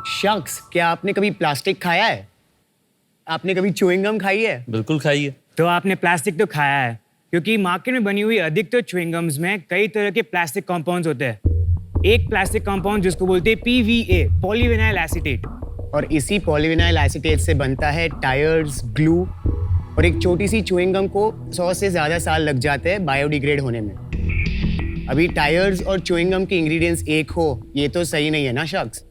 शख्स, क्या आपने कभी प्लास्टिक खाया है? आपने कभी च्युइंग गम खाई है? बिल्कुल खाई है। तो आपने प्लास्टिक तो खाया है, क्योंकि मार्केट में बनी हुई अधिकतर च्युइंग गम्स में कई तरह के प्लास्टिक कंपाउंड्स होते हैं। एक प्लास्टिक कंपाउंड जिसको बोलते हैं PVA, पॉलीविनाइल एसीटेट, और इसी पॉलीविनाइल एसीटेट से बनता है टायर्स, ग्लू, और एक छोटी सी च्युइंग गम को 100 से ज़्यादा साल लग जाते हैं बायोडिग्रेड होने में। अभी टायर्स और च्युइंग गम के इंग्रेडिएंट्स एक हो, ये तो सही नहीं है ना शख्स?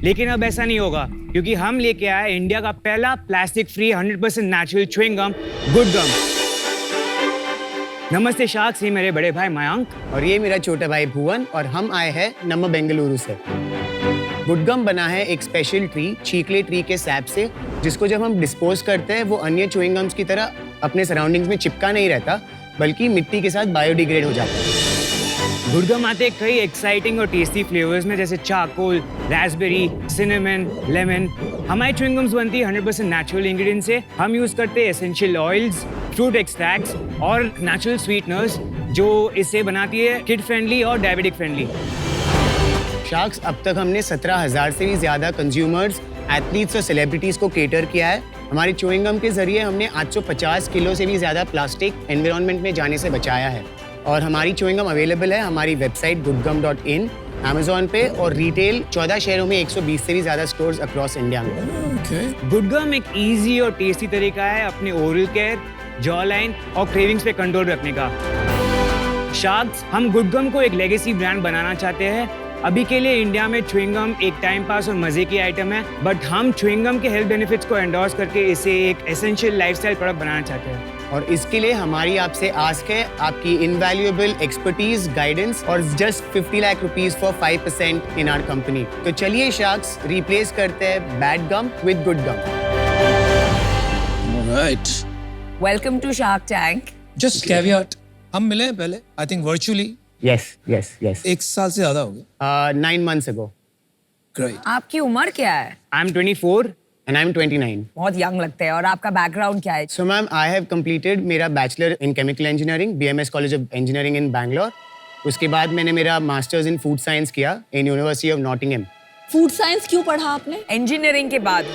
लेकिन अब ऐसा नहीं होगा, क्योंकि हम लेके आए इंडिया का पहला plastic free 100% natural chewing gum, good gum. नमस्ते शार्क्स, ये मेरे बड़े भाई मयंक और ये मेरा छोटा भाई भुवन, और हम आए हैं नम्मा बेंगलुरु से। गुड गम बना है एक स्पेशल ट्री, चीकले ट्री के सैप से, जिसको जब हम डिस्पोज करते हैं वो अन्य च्युइंग गम्स की तरह अपने सराउंडिंग्स में चिपका नहीं रहता, बल्कि मिट्टी के साथ बायोडिग्रेड हो जाता है। गुड गम आते हैं कई एक्साइटिंग और टेस्टी फ्लेवर्स में, जैसे चारकोल, रास्पबेरी, सिनेमन, लेमन। हमारी च्युइंग गम्स बनती है 100% नेचुरल इंग्रेडिएंट्स से। हम यूज करते हैं एसेंशियल ऑयल्स, फ्रूट एक्सट्रैक्ट्स और नेचुरल स्वीटनर्स, जो इसे बनाती है किड फ्रेंडली और डायबिटिक फ्रेंडली। शार्क्स, अब तक हमने 17,000 से भी ज़्यादा कंज्यूमर्स, एथलीट्स और सेलिब्रिटीज़ को केटर किया है। हमारी च्युइंग गम के जरिए हमने 850 किलो से भी ज़्यादा प्लास्टिक एनवायरनमेंट में जाने से बचाया है। और हमारी च्युइंग गम अवेलेबल है हमारी वेबसाइट goodgum.in, अमेज़ॉन पे, और रिटेल 14 शहरों में 120 से भी ज़्यादा स्टोर्स अक्रॉस इंडिया में। गुड गम एक इजी और टेस्टी तरीका है अपने ओरल केयर, जॉ लाइन और क्रेविंग्स पे कंट्रोल रखने का। शार्क्स, हम गुड गम को एक लेगेसी ब्रांड बनाना चाहते हैं। अभी के लिए इंडिया में च्युइंग गम एक टाइम पास और मजे की आइटम है, बट हम च्युइंग गम के हेल्थ बेनिफिट्स को एंडोर्स करके इसे एक एसेंशियल लाइफस्टाइल प्रोडक्ट बनाना चाहते हैं। और इसके लिए हमारी आपसे आस्क है आपकी इनवैल्यूएबल एक्सपर्टीज, गाइडेंस, और just 50 lakh rupees for 5% in our company. तो चलिए शार्क्स, रिप्लेस करते हैं bad gum with good gum. Alright. Welcome to Shark Tank. Just caveat. हम मिले हैं पहले, I think virtually. Yes. एक साल से ज्यादा हो गया. 9 months ago. Great. आपकी उम्र क्या है? I'm 24. And I'm 29. बहुत यंग लगते हैं। और आपका बैकग्राउंड क्या है? So ma'am, I have completed मेरा bachelor in chemical engineering, BMS college of engineering in Bangalore. उसके बाद मैंने मेरा मास्टर्स इन फूड साइंस किया in university of Nottingham. Food science क्यों पढ़ा आपने? इंजीनियरिंग के बाद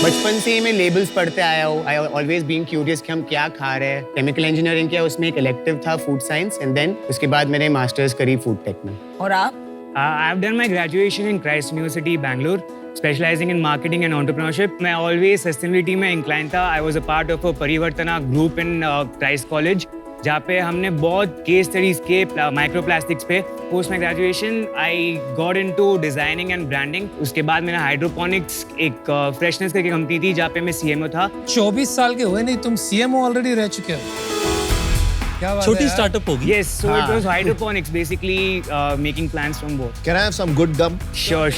बचपन से ही मैं लेबल्स पढ़ते आया हूँ। आई ऑलवेज बीन क्यूरियस कि हम क्या खा रहे हैं। केमिकल इंजीनियरिंग किया, उसमें एक इलेक्टिव था फूड साइंस, एंड देन उसके बाद मैंने मास्टर्स करी फूड टेक में। और आप? I've done my graduation in Christ University, Bangalore, specializing in marketing and entrepreneurship. मैं always sustainability में inclined था. I was a part of a परिवर्तना group in Christ College, जहाँ पे हमने बहुत केस स्टडीज के माइक्रोप्लास्टिक्स पे। Post my graduation I got into designing and branding. उसके बाद मैंने हाइड्रोपोनिक्स एक फ्रेशनेस करके कंपनी थी जहाँ पे मैं CMO था। 24 साल के हुए नहीं, तुम CMO ऑलरेडी रह चुके हो। क्या बात छोटी है स्टार्टअप होगी। Yes, so it was hydroponics, basically making plants from both. Can I have some good gum? Sure.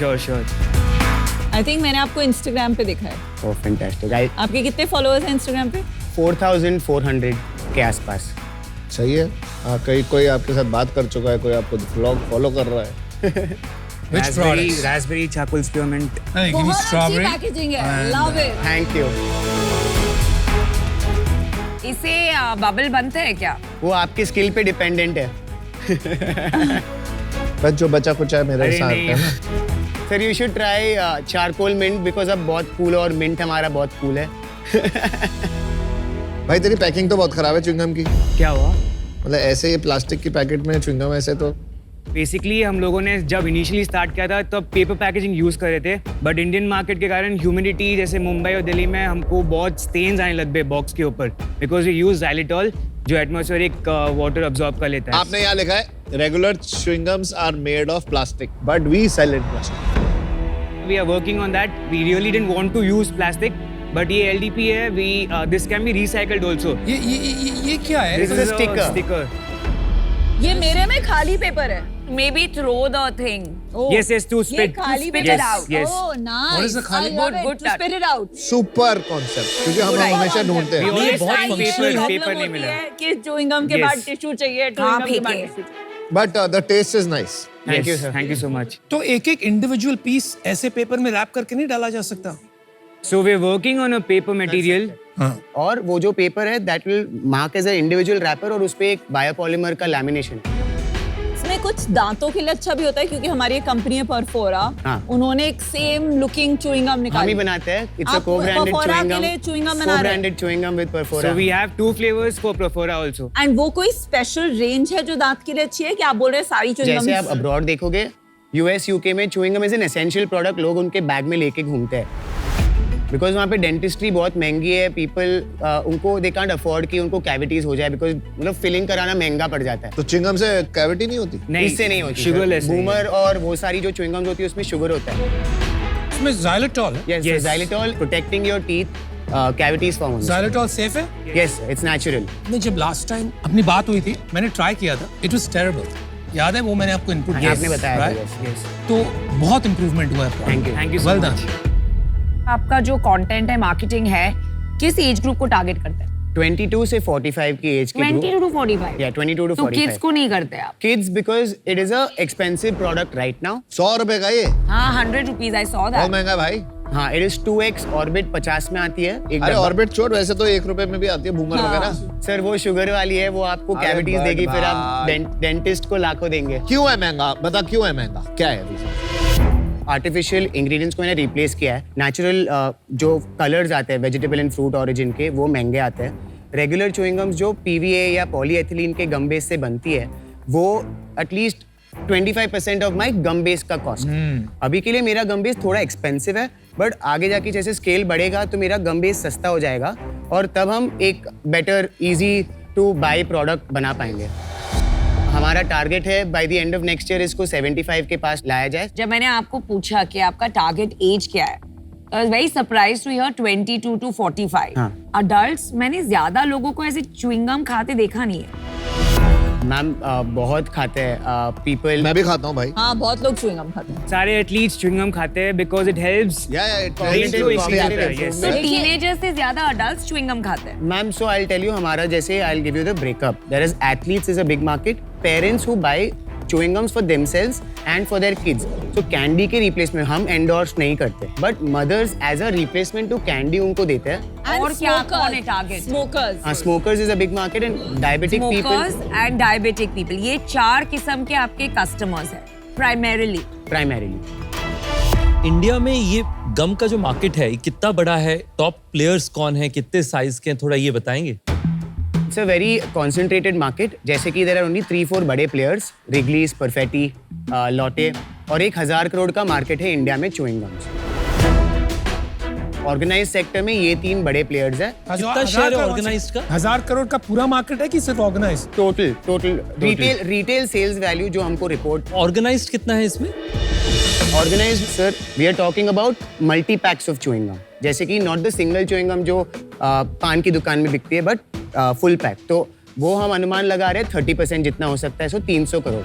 I think मैंने आपको इंस्टाग्राम पे देखा है। Oh fantastic. आई आपके कितने फॉलोअर्स हैं इंस्टाग्राम पे? 4,400 के आसपास। सही है। कहीं कोई आपके साथ बात कर चुका है, कोई आपको ब्लॉग फॉलो कर रहा है। Which products? Raspberry, charcoal spearmint. Hey, give me बहुत अच्छी strawberry. पैकेजिंग है, लव इट। Thank you. इसे बबल बनते हैं क्या? वो आपकी स्किल पे डिपेंडेंट है। बस जो बचा कुछ है मेरे अरे साथ नहीं। है ना। Sir you should try charcoal mint, because अब बहुत कूल है और मिंट हमारा बहुत कूल है। भाई तेरी पैकिंग तो बहुत खराब है च्युइंगम की। क्या हुआ? मतलब ऐसे ये प्लास्टिक की पैकेट में च्युइंगम ऐसे तो। बेसिकली हम लोगों ने जब इनिशियली स्टार्ट किया था तब पेपर पैकेजिंग यूज कर रहे थे, बट इंडियन मार्केट के कारण ह्यूमिडिटी, जैसे मुंबई और दिल्ली में हमको बहुत स्टेन्स आने लग गए बॉक्स के ऊपर, बिकॉज वी यूज xylitol जो एटमॉस्फेरिक वाटर अब्सॉर्ब कर लेता है। आपने यहाँ लिखा है regular chewing gums are made of plastic but we sell in plastic. We are working on that. We really didn't want to use plastic, but ये LDP है. This can be recycled also. ये क्या है? This is a sticker. sticker. ये मेरे में खाली paper है। Maybe throw the thing. Yes, to ये spit. खाली spit paper it out. Yes. Oh nice. What is the खाली- Good to touch. spit it out। Super concept, क्योंकि हम हमेशा ढूंढते We हैं। always बहुत find functional paper प्रॉब्लम नहीं होती मिला. है कि च्युइंगम के Yes. बाद टिश्यू चाहिए, कहाँ च्युइंगम के बाद फेंके? Tissue. But the taste is nice. Thank you, Yes, sir. thank you so much. तो एक इंडिविजुअल पीस ऐसे पेपर में रैप करके नहीं डाला जा सकता? So we're working on a paper material. हाँ। और वो जो पेपर है that will mark as a individual wrapper, और उस पे एक बायोपॉलीमर का लैमिनेशन है। इसमें कुछ दांतों के लिए अच्छा भी होता है क्योंकि हमारी एक कंपनी है परफोरा, हाँ। उन्होंने एक सेम लुकिंग च्युइंग गम हम ही निकाली। बनाते हैं, इट्स अ आप co-branded Perfora chewing के gum, लिए chewing gum बना रहे हैं। co-branded chewing gum with Perfora. So we have 2 flavors for Profora also. And वो कोई स्पेशल रेंज है जो दांत के लिए अच्छी है कि आप बोल रहे हैं सारी च्युइंग जैसे आप गम? अब्रॉड देखोगे यूएस यूके में chewing gum is an essential product, लोग उनके बैग में लेके घूमते हैं बिकॉज वहाँ पे डेंटिस्ट्री बहुत महंगी है, पीपल उनको दे कांट अफोर्ड कि उनको कैविटीज हो जाए बिकॉज मतलब फिलिंग कराना महंगा पड़ जाता है। तो चिंगम से कैविटी नहीं होती? नहीं, इससे नहीं होती, sugarless है ये। बूमर और वो सारी जो च्यूइंग गम्स होती है उसमें शुगर होता है। इसमें xylitol है। Yes, Yes. xylitol protecting your teeth, cavities form होने xylitol सेफ है? Yes, it's natural. नहीं, जब लास्ट टाइम अपनी बात हुई थी मैंने ट्राई किया था, इट वाज टेरिबल। याद है वो मैंने आपको इनपुट दिया आपने बताया था, right? yes, yes. तो बहुत इंप्रूवमेंट हुआ है। Thank you. Thank you so well much. Done. आपका जो कंटेंट है, मार्केटिंग है, किस एज ग्रुप को टारगेट करते हैं? 22 से 45 की एज के 22 to 45? या 22 to तो 45 किड्स को नहीं करते आप? kids because it is a expensive product right now. 100 रुपए का ये? हाँ, 100 rupees, I saw बहुत that. महंगा भाई। हाँ, it is 2x ऑर्बिट 50 में आती है एक अरे डब्बा। ऑर्बिट छोड़, वैसे तो 1 रुपए में भी आती है बूमर वगैरह। सर वो शुगर वाली है, वो आपको अरे कैविटीज बट देगी, फिर आप भाई। डेंटिस्ट को लाखों देंगे। क्यों है महंगा? बता क्यों है महंगा? क्या है reason? आर्टिफिशियल इंग्रेडिएंट्स को मैंने रिप्लेस किया है। नेचुरल जो कलर्स आते हैं वेजिटेबल एंड फ्रूट ओरिजिन के, वो महंगे आते हैं। रेगुलर च्यूइंग गम्स जो पीवीए या पॉलीएथिलीन के गम बेस से बनती है, वो at least 25% of my gum base का कॉस्ट। अभी के लिए मेरा गम बेस थोड़ा एक्सपेंसिव है, बट आगे जाके जैसे स्केल बढ़ेगा तो मेरा गम बेस सस्ता हो जाएगा और तब हम एक better easy to buy product बना पाएंगे। हमारा टारगेट है by the end of next year इसको 75 के पास लाया जाए। जब मैंने आपको पूछा कि आपका टारगेट एज क्या है, I was very surprised to hear 22 to 45. हाँ। Adults, मैंने ज्यादा लोगों को ऐसे च्युइंग गम खाते देखा नहीं है। मैम बहुत खाते हैं पीपल। मैं भी खाता हूँ भाई। हाँ, बहुत लोग च्युइंग गम खाते हैं। सारे एथलीट्स च्युइंग गम खाते हैं because it helps. या it Brain to increase Cognitive it, yes. तो improvement. टीनेजर्स से ज्यादा अडल्ट्स च्युइंग गम खाते हैं। Ma'am so I tell you, हमारा जैसे I give you the breakup, there is athletes is a big market, parents who buy chewing gums for themselves and for their kids. So candy के replacement हम endorse नहीं करते, but mothers as a replacement to candy उनको देते हैं। और क्या कौन है target? स्मोकर्स। हाँ, smokers is a big market and diabetic Smokers people and diabetic people, ये 4 किस्म के आपके कस्टमर्स हैं primarily. primarily। इंडिया में ये गम का जो मार्केट है ये कितना बड़ा है? टॉप प्लेयर्स कौन है? कितने साइज के हैं? थोड़ा ये बताएंगे। It's a very concentrated market, जैसे कि there are only 3-4 बड़े players, Wrigley's, Perfetti, Lotte, और 1000 करोड़ का मार्केट है इंडिया में च्यूइंग गम्स। ऑर्गेनाइज सेक्टर में ये 3 बड़े प्लेयर्स हैं। कितना शेयर है ऑर्गेनाइज्ड का? 1000 करोड़ का पूरा मार्केट है कि सिर्फ organise? Total retail sales value जो हमको रिपोर्ट। ऑर्गेनाइज्ड कितना है इसमें? Organised sir, we are talking about multi packs of chewing gum, जैसे कि not the single chewing gum जो पान की दुकान में बिकती है, बट फुल पैक। तो वो हम अनुमान लगा रहे हैं 30% जितना हो सकता है, सो 300 करोड़।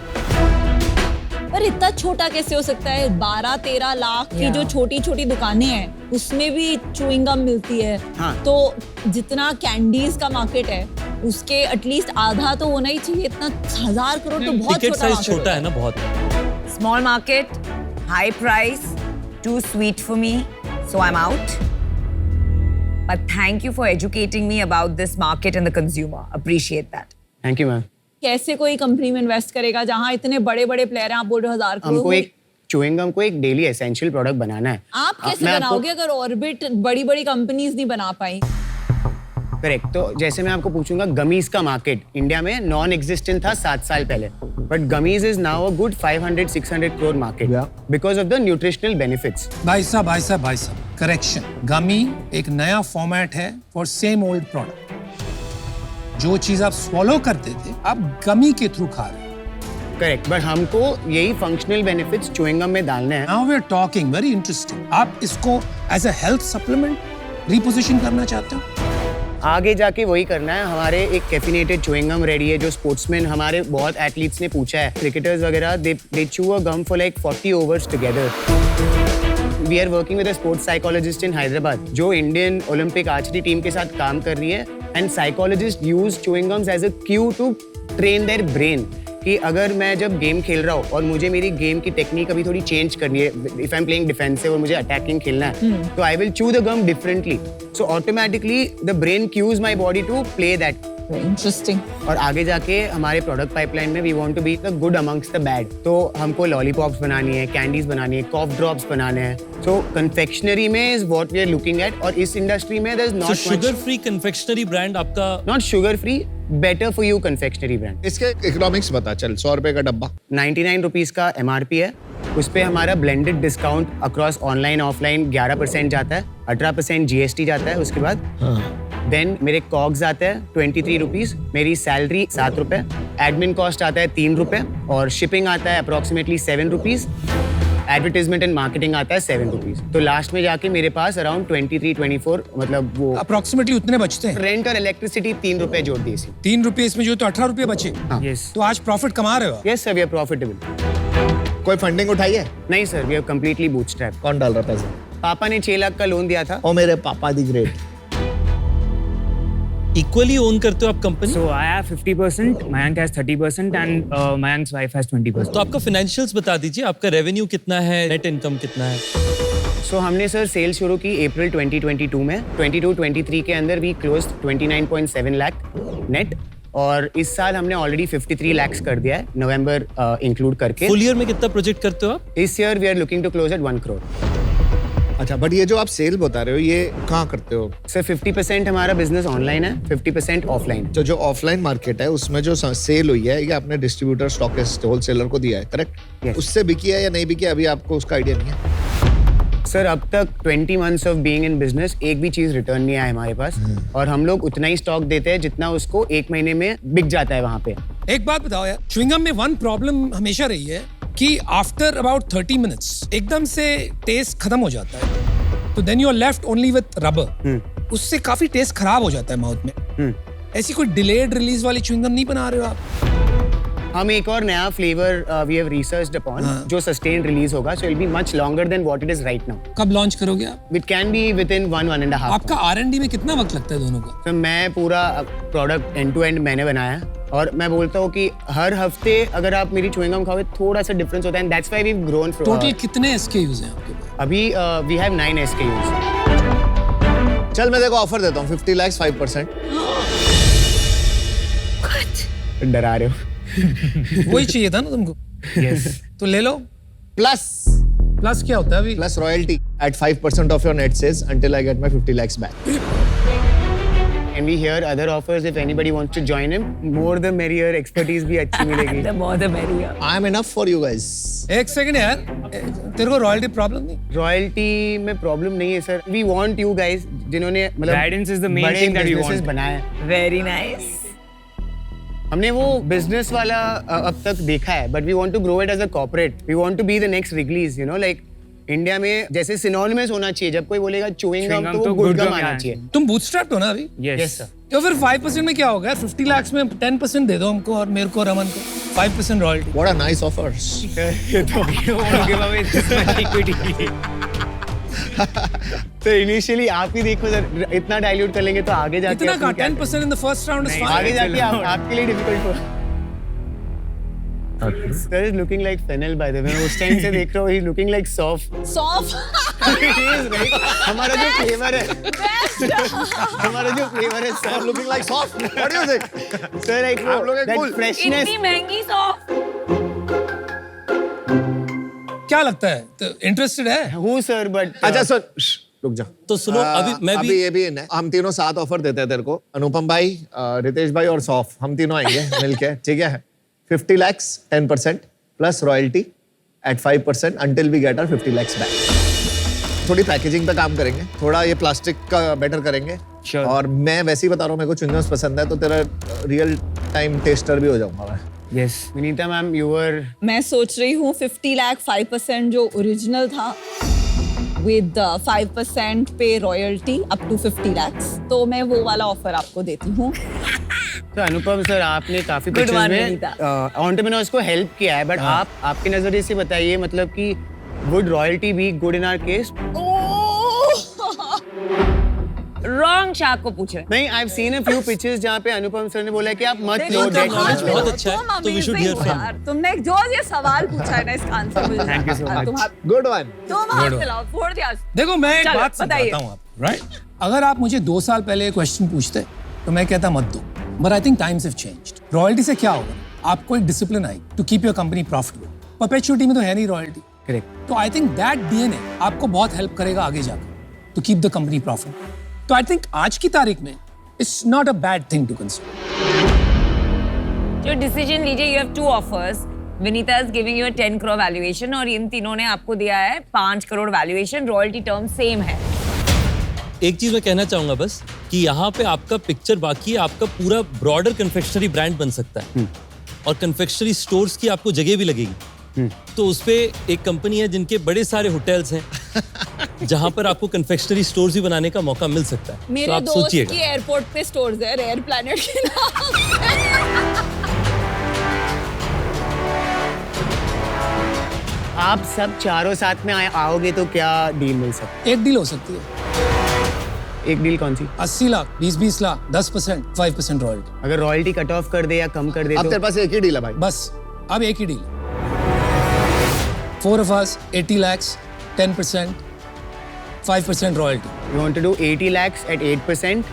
पर इतना छोटा कैसे हो सकता है? 12-13 लाख की जो छोटी छोटी दुकानें हैं उसमें भी च्युइंग गम मिलती है। हाँ। तो जितना कैंडीज का मार्केट है उसके एटलीस्ट आधा तो होना ही चाहिए। इतना 1000 करोड़ तो बहुत टिकट छोटा साइज market छोटा है ना बहुत। Small market, high price, too sweet for me, so I'm out. But thank you for educating me about this market and the consumer. Appreciate that. Thank you ma'am. कैसे कोई company में invest करेगा जहां इतने बड़े बड़े प्लेयर हैं? आप बोल रहे हो 1000 करोड़। हमको एक च्यूइंग गम को एक डेली एसेंशियल प्रोडक्ट बनाना है। आप कैसे मैं आपको- बनाओगे अगर ऑर्बिट बड़ी बड़ी कंपनीज नहीं बना पाई? करेक्ट। तो जैसे मैं आपको पूछूंगा, गमीज का मार्केट इंडिया में नॉन एग्जिस्टेंट था 7 साल पहले, but gummies is now a good 500-600 crore market because of the nutritional benefits. भाई साहब, करेक्शन, गमी एक नया फॉर्मेट है फॉर सेम ओल्ड प्रोडक्ट। जो चीज आप स्वॉलो करते थे आप गमी के थ्रू खा रहे हैं। करेक्ट, बट हमको यही फंक्शनल बेनिफिट्स च्यूइंग गम में डालने हैं। Now we are talking very interesting. आप इसको as a health supplement reposition करना चाहते हो? आगे जाके वही करना है। हमारे एक कैफिनेटेड च्यूइंग गम रेडी है जो स्पोर्ट्समैन, हमारे बहुत एथलीट्स ने पूछा है, क्रिकेटर्स वगैरह, दे chew a gum for like 40 overs together. We are working with a sports psychologist in Hyderabad जो इंडियन ओलंपिक आर्चरी टीम के साथ काम कर रही है, and psychologist use chewing gums as a cue to train their brain कि अगर मैं जब गेम खेल रहा हूँ और मुझे मेरी गेम की टेक्निक अभी थोड़ी चेंज करनी है, if I am playing defensive और मुझे अटैकिंग खेलना है, तो I will chew the gum differently, so automatically the brain cues my body to play that interesting. और आगे जाके हमारे प्रोडक्ट पाइपलाइन में we want to be the good amongst the bad. तो हमको लॉलीपॉप्स बनानी है, कैंडीज बनानी है, कॉफ ड्रॉप्स बनाने हैं। सो कन्फेक्शनरी में is what we are looking at. और इस इंडस्ट्री में there is So not sugar free confectionery brand आपका not sugar free, better for you confectionery brand. इसके इकोनॉमिक्स बता चल। 100 रुपए का डब्बा 99 रुपीज़ का MRP है। उस पे हमारा blended discount across online offline 11% जाता है, 18% GST जाता है उसके बाद। देन मेरे कॉग्स आते हैं 23 रुपीज़, मेरी सैलरी 7 रुपये, एडमिन कॉस्ट आता है 3 रुपये और शिपिंग आता है approximately 7 rupees, advertisement and marketing आता है 7 रुपीज़। तो लास्ट में जाके मेरे पास अराउंड 23-24 मतलब वो अप्रोक्सीमेटली उतने बचते हैं। रेंट और इलेक्ट्रिसिटी 3 रुपये जोड़ दी इसी। 3 रुपये इसमें जो तो 18 रुपये बचे। Yes. तो आज प्रॉफिट कमा रहे हो आप। Yes sir, we are profitable. कोई फंडिंग उठाई है? नहीं sir, we are completely bootstrap. कौन डाल रहा पैसा? पापा ने 6 लाख का लोन दिया था। ओ मेरे पापा दी ग्रेट। इक्वली ओन करते हो आप company? So I have 50%, Mayank has 30%, and Mayank's wife has 20%. तो आपका फाइनेंशियल्स बता दीजिए, आपका रेवेन्यू कितना है, नेट इनकम कितना है? सो हमने सर सेल शुरू की अप्रैल 2022 में। 22-23 के अंदर वी क्लोज 29.7 लाख नेट। और इस साल हमने ऑलरेडी 53 लाख कर दिया है, नवंबर इंक्लूड करके। फुल ईयर में कितना प्रोजेक्ट करते हो आप? इस year we are looking to close at 1 crore. अच्छा, बट ये जो आप सेल बता रहे हो ये कहाँ करते हो? सर 50% हमारा बिजनेस ऑनलाइन है, 50% ऑफलाइन। तो जो ऑफलाइन मार्केट है उसमें जो सेल हुई है ये आपने डिस्ट्रीब्यूटर, स्टॉकिस्ट, होलसेलर को दिया है, करेक्ट? Yes. उससे बिकी है या नहीं बिकी, अभी आपको उसका आइडिया नहीं है? सर अब तक 20 months of being in business एक भी चीज रिटर्न नहीं आया हमारे पास। और हम लोग उतना ही स्टॉक देते हैं जितना उसको 1 महीने में बिक जाता है वहाँ पे। एक बात बताओ यार, च्युइंगम में वन प्रॉब्लम हमेशा रही है कि आफ्टर अबाउट 30 मिनट्स एकदम से टेस्ट खत्म हो जाता है। तो then you are left only with rubber. उससे काफी टेस्ट खराब हो जाता है माउथ में। ऐसी कोई डिलेड रिलीज वाली च्युइंगम नहीं बना रहे हो आप? हम एक और नया flavour we have researched upon जो सस्टेन रिलीज होगा, so it will be much longer than what it is right now. कब लॉन्च करोगे आप? It can be within 1-1.5। आपका R&D में कितना वक्त लगता है दोनों का? तो मैं पूरा प्रोडक्ट एंड टू एंड मैंने बनाया है। और मैं बोलता हूँ कि हर हफ्ते अगर आप मेरी च्युइंगम खाओगे थोड़ा सा डिफरेंस होता है, and that's why we have grown. Total कितने SKUs हैं आपके पास? अभी वी हैव 9 SKUs। चल मैं देखो ऑफर देता हूँ 50 lakhs 5%। डरा रहे हो? वही चाहिए था ना तुमको? Yes. तो ले लो। प्लस प्लस क्या होता है अभी? Plus royalty at 5% of your net sales until I get my 50 lakhs back. And we hear other offers if anybody wants to join him. More the merrier, expertise भी अच्छी मिलेगी। The more the merrier. I am enough for you guys. एक second यार, तेरे को royalty problem नहीं? Royalty में problem नहीं है sir. We want you guys जिन्होंने मतलब Guidance is the main बड़े thing that we businesses want. बनाए हैं। Very nice. हमने वो बिजनेस वाला अब तक देखा है, but we want to grow it as a corporate. We want to be the next Wrigleys, you know, like India में जैसे सिनोनिमस होना चाहिए। जब कोई बोलेगा च्युइंग गम तो वो गुड गम आना चाहिए। तुम बूटस्ट्रैप्ड हो ना अभी? Yes. Yes sir. तो फिर 5% में क्या होगा? 50 lakhs में 10% दे दो हमको और मेरे को, रमन को 5% royalty. What a nice offer. You don't want to give away this much equity. तो इनिशियली आप ही देखो सर, इतना डाइल्यूट कर लेंगे तो आगे जाके इतना अपन का क्या 10% in the first round is नहीं, आगे फाइन। जाके आपके लिए डिफिकल्ट हो। Sir is looking like fennel by the way। मैं उस टाइम से देख रहा हूँ, he is looking like soft। Soft. He is right। हमारा जो फ्लेवर है, हमारा जो फ्लेवर है I'm sir, looking like soft. What do you think? Sir like आप लोग एक that cool। freshness। इतनी महंगी सॉफ्ट। क्या लगता है? तो इंटरेस्टेड है? हूँ सर, बट अच्छा सर रुक जा। तो सुनो, अभी मैं भी अभी ये भी है ना, हम तीनों साथ ऑफर देते हैं तेरे को। अनुपम भाई, रितेश भाई और सौफ, हम तीनों आएंगे मिलके, ठीक है? 50 lakhs 10% plus royalty at 5% until we get our 50 lakhs back. थोड़ी पैकेजिंग पे काम करेंगे, थोड़ा ये प्लास्टिक का बेटर करेंगे। Sure. और मैं वैसे ही बता रहा हूँ, मेरे को च्युइंगम्स पसंद है तो तेरा रियल टाइम टेस्टर भी हो जाऊंगा मैं। Yes. Vinita ma'am, you were मैं सोच रही हूँ 50 लाख 5% जो ओरिजिनल था विद 5% पे रॉयल्टी अप टू 50 lakhs, तो मैं वो वाला ऑफर आपको देती हूँ। तो अनुपम सर, आपने काफी Good पिक्चर्स one, में विनीता। एंटरप्रेन्योर्स को हेल्प किया है, बट आप आपके नजरिए से बताइए, मतलब कि would royalty be good in our case? Wrong shark को पूछे। नहीं, I have seen a few pictures जहाँ पे अनुपम सर ने बोला है कि आप मत लो तुम डेट knowledge नॉलेज। बहुत अच्छा है, तो we should hear from you। तुमने जो ये सवाल पूछा है ना, इसका आंसर मुझे Thank you so जानना है। much। Good one. तुम हाथ मिलाओ, फोड़ दिया। देखो मैं एक चलो, बात बताइए। समझाता हूँ आप, राइट? अगर आप मुझे 2 साल पहले क्वेश्चन पूछते तो मैं कहता मत दो। But I think times have changed. Royalty से क्या होगा? आपको एक discipline आएगी to keep your company profitable. Perpetuity में तो है नहीं royalty. Correct. तो I think that DNA आपको बहुत help करेगा आगे जाकर to keep the company profitable. तो I think आज की तारीख में it's not a bad thing to consider. जो डिसीजन लीजिए, you have two offers. Vinita is giving you a 10 crore valuation और इन तीनों ने आपको दिया है 5 crore valuation. Royalty term same है. एक चीज मैं कहना चाहूंगा बस कि यहाँ पे आपका पिक्चर बाकी है, आपका पूरा ब्रॉडर कन्फेक्शनरी ब्रांड बन सकता है और कन्फेक्शनरी स्टोर्स की आपको जगह भी लगेगी। तो उस पे एक कंपनी है जिनके बड़े सारे होटल्स हैं जहां पर आपको कन्फेक्शनरी स्टोर्स भी बनाने का मौका मिल सकता है। तो मेरे आप दोस्त सोचिएगा। की एयरपोर्ट पे स्टोर्स है रेयर प्लैनेट के नाम। आप सब चारों साथ में आओगे तो क्या डील मिल सकती एक डील हो सकती है, है? एक डील कौन सी? 80 लाख, 20 लाख, 10%, 5% रॉयल्टी. अगर रॉयल्टी कट ऑफ कर दे या कम कर दे अब तो तेरे पास एक ही डील है भाई। बस अब एक ही deal. 4 of us, 80 lakhs, 10%, 5% royalty. you want to do 80 lakhs at 8%,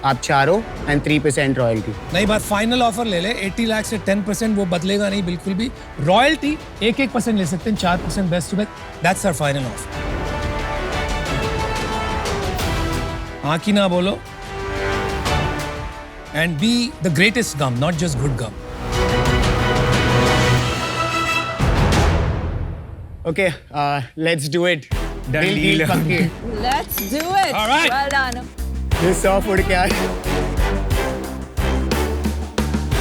आप चारों and 3% रॉयल्टी। नहीं बात फाइनल ऑफर ले ले. 80 लाख से 10% वो बदलेगा नहीं बिल्कुल भी. रॉयल्टी 1% ले सकते हैं, 4% best to best. That's our final offer. हाँ की ना बोलो. And be the greatest gum, not just good gum. Okay, let's do it. Done deal. पक्की। Let's do it. All right. Well done. ये 100 फुट क्या है?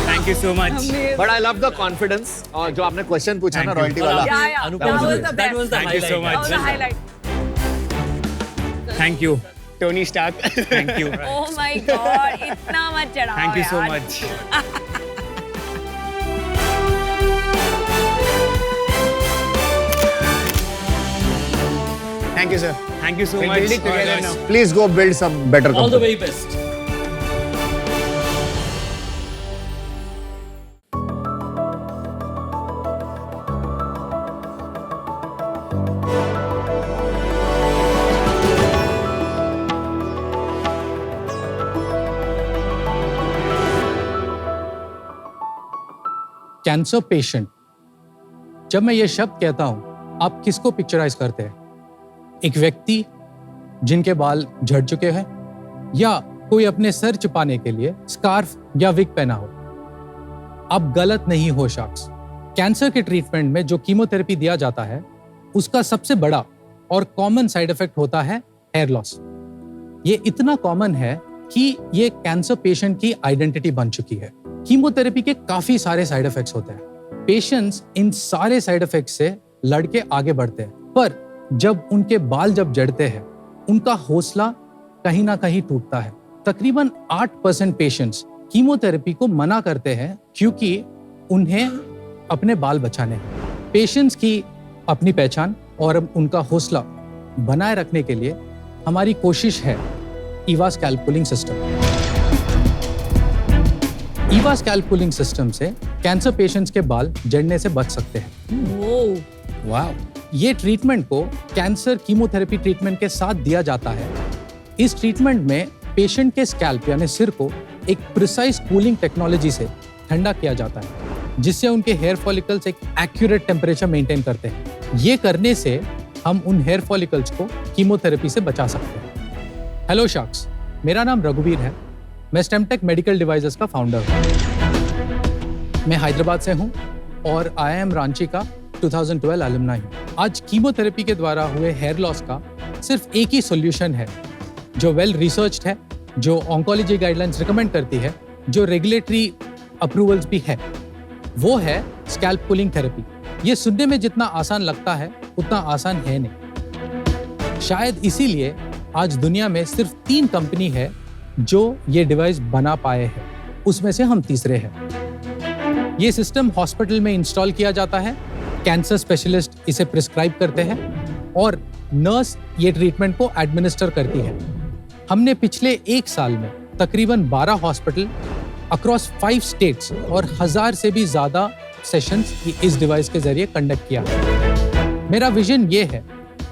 Thank you so much. Amazing. But I love the confidence. और जो आपने question पूछा ना Thank you. Royalty वाला, Yeah, yeah. Anupam, That was the that was best. the Thank you so highlight. much. That was the highlight. Thank you. Tony Stark. Thank you. Oh my God, इतना मत चढ़ाओ Thank you so यार. much. Thank you, sir. Thank you so We'll much. build it together now. Please go build some better All the company. very best. Cancer patient, जब मैं ये शब्द कहता हूं, आप किसको पिक्चराइज करते हैं? एक व्यक्ति जिनके बाल झड़ चुके हैं, या कोई अपने सर छुपाने के लिए स्कार्फ या विग पहना हो? आप गलत नहीं हो शख्स. कैंसर के ट्रीटमेंट में जो कीमोथेरेपी दिया जाता है, उसका सबसे बड़ा और कॉमन साइड इफेक्ट होता है हेयर लॉस. ये इतना कॉमन है कि ये कैंसर पेशेंट की आइडेंटिटी बन चुकी है. कीमोथेरेपी के काफी सारे साइड इफेक्ट्स होते हैं. पेशेंट्स इन सारे साइड इफेक्ट्स से लड़ के आगे बढ़ते हैं, पर जब उनके बाल जब जड़ते हैं, उनका हौसला कहीं ना कहीं टूटता है. तकरीबन 8% पेशेंट्स कीमोथेरेपी को मना करते हैं क्योंकि उन्हें अपने बाल बचाने हैं. पेशेंट्स की अपनी पहचान और उनका हौसला बनाए रखने के लिए हमारी कोशिश है Eva scalp cooling system. Eva scalp cooling system से कैंसर पेशेंट्स के बाल जड़ने से बच सकते हैं. वाह! ये ट्रीटमेंट को कैंसर कीमोथेरेपी ट्रीटमेंट के साथ दिया जाता है. इस ट्रीटमेंट में पेशेंट के स्कैल्प यानी सिर को एक प्रिसाइज कूलिंग टेक्नोलॉजी से ठंडा किया जाता है, जिससे उनके हेयर फॉलिकल्स एक एक्यूरेट टेम्परेचर मेंटेन करते हैं. ये करने से हम उन हेयर फॉलिकल्स को कीमोथेरेपी से बचा सकते हैं. हेलो शख्स, मेरा नाम रघुवीर है. मैं स्टेमटेक मेडिकल डिवाइसेस का फाउंडर हूँ. मैं हैदराबाद से हूँ और IIM रांची का 2012 एलुमनाई हूँ. आज कीमोथेरेपी के द्वारा हुए हेयर लॉस का सिर्फ एक ही सॉल्यूशन है जो वेल रिसर्च्ड है, जो ऑन्कोलॉजी गाइडलाइंस रिकमेंड करती है, जो रेगुलेटरी अप्रूवल्स भी है. वो है स्कैल्प कूलिंग थेरेपी. ये सुनने में जितना आसान लगता है उतना आसान है नहीं. शायद इसीलिए आज दुनिया में सिर्फ 3 कंपनी है जो ये डिवाइस बना पाए हैं. उसमें से हम तीसरे हैं. ये सिस्टम हॉस्पिटल में इंस्टॉल किया जाता है, कैंसर स्पेशलिस्ट इसे प्रिस्क्राइब करते हैं और नर्स ये ट्रीटमेंट को एडमिनिस्टर करती है. हमने पिछले 1 साल में तकरीबन 12 हॉस्पिटल अक्रॉस 5 स्टेट्स और 1000 से भी ज्यादा सेशंस इस डिवाइस के जरिए कंडक्ट किया. मेरा विजन ये है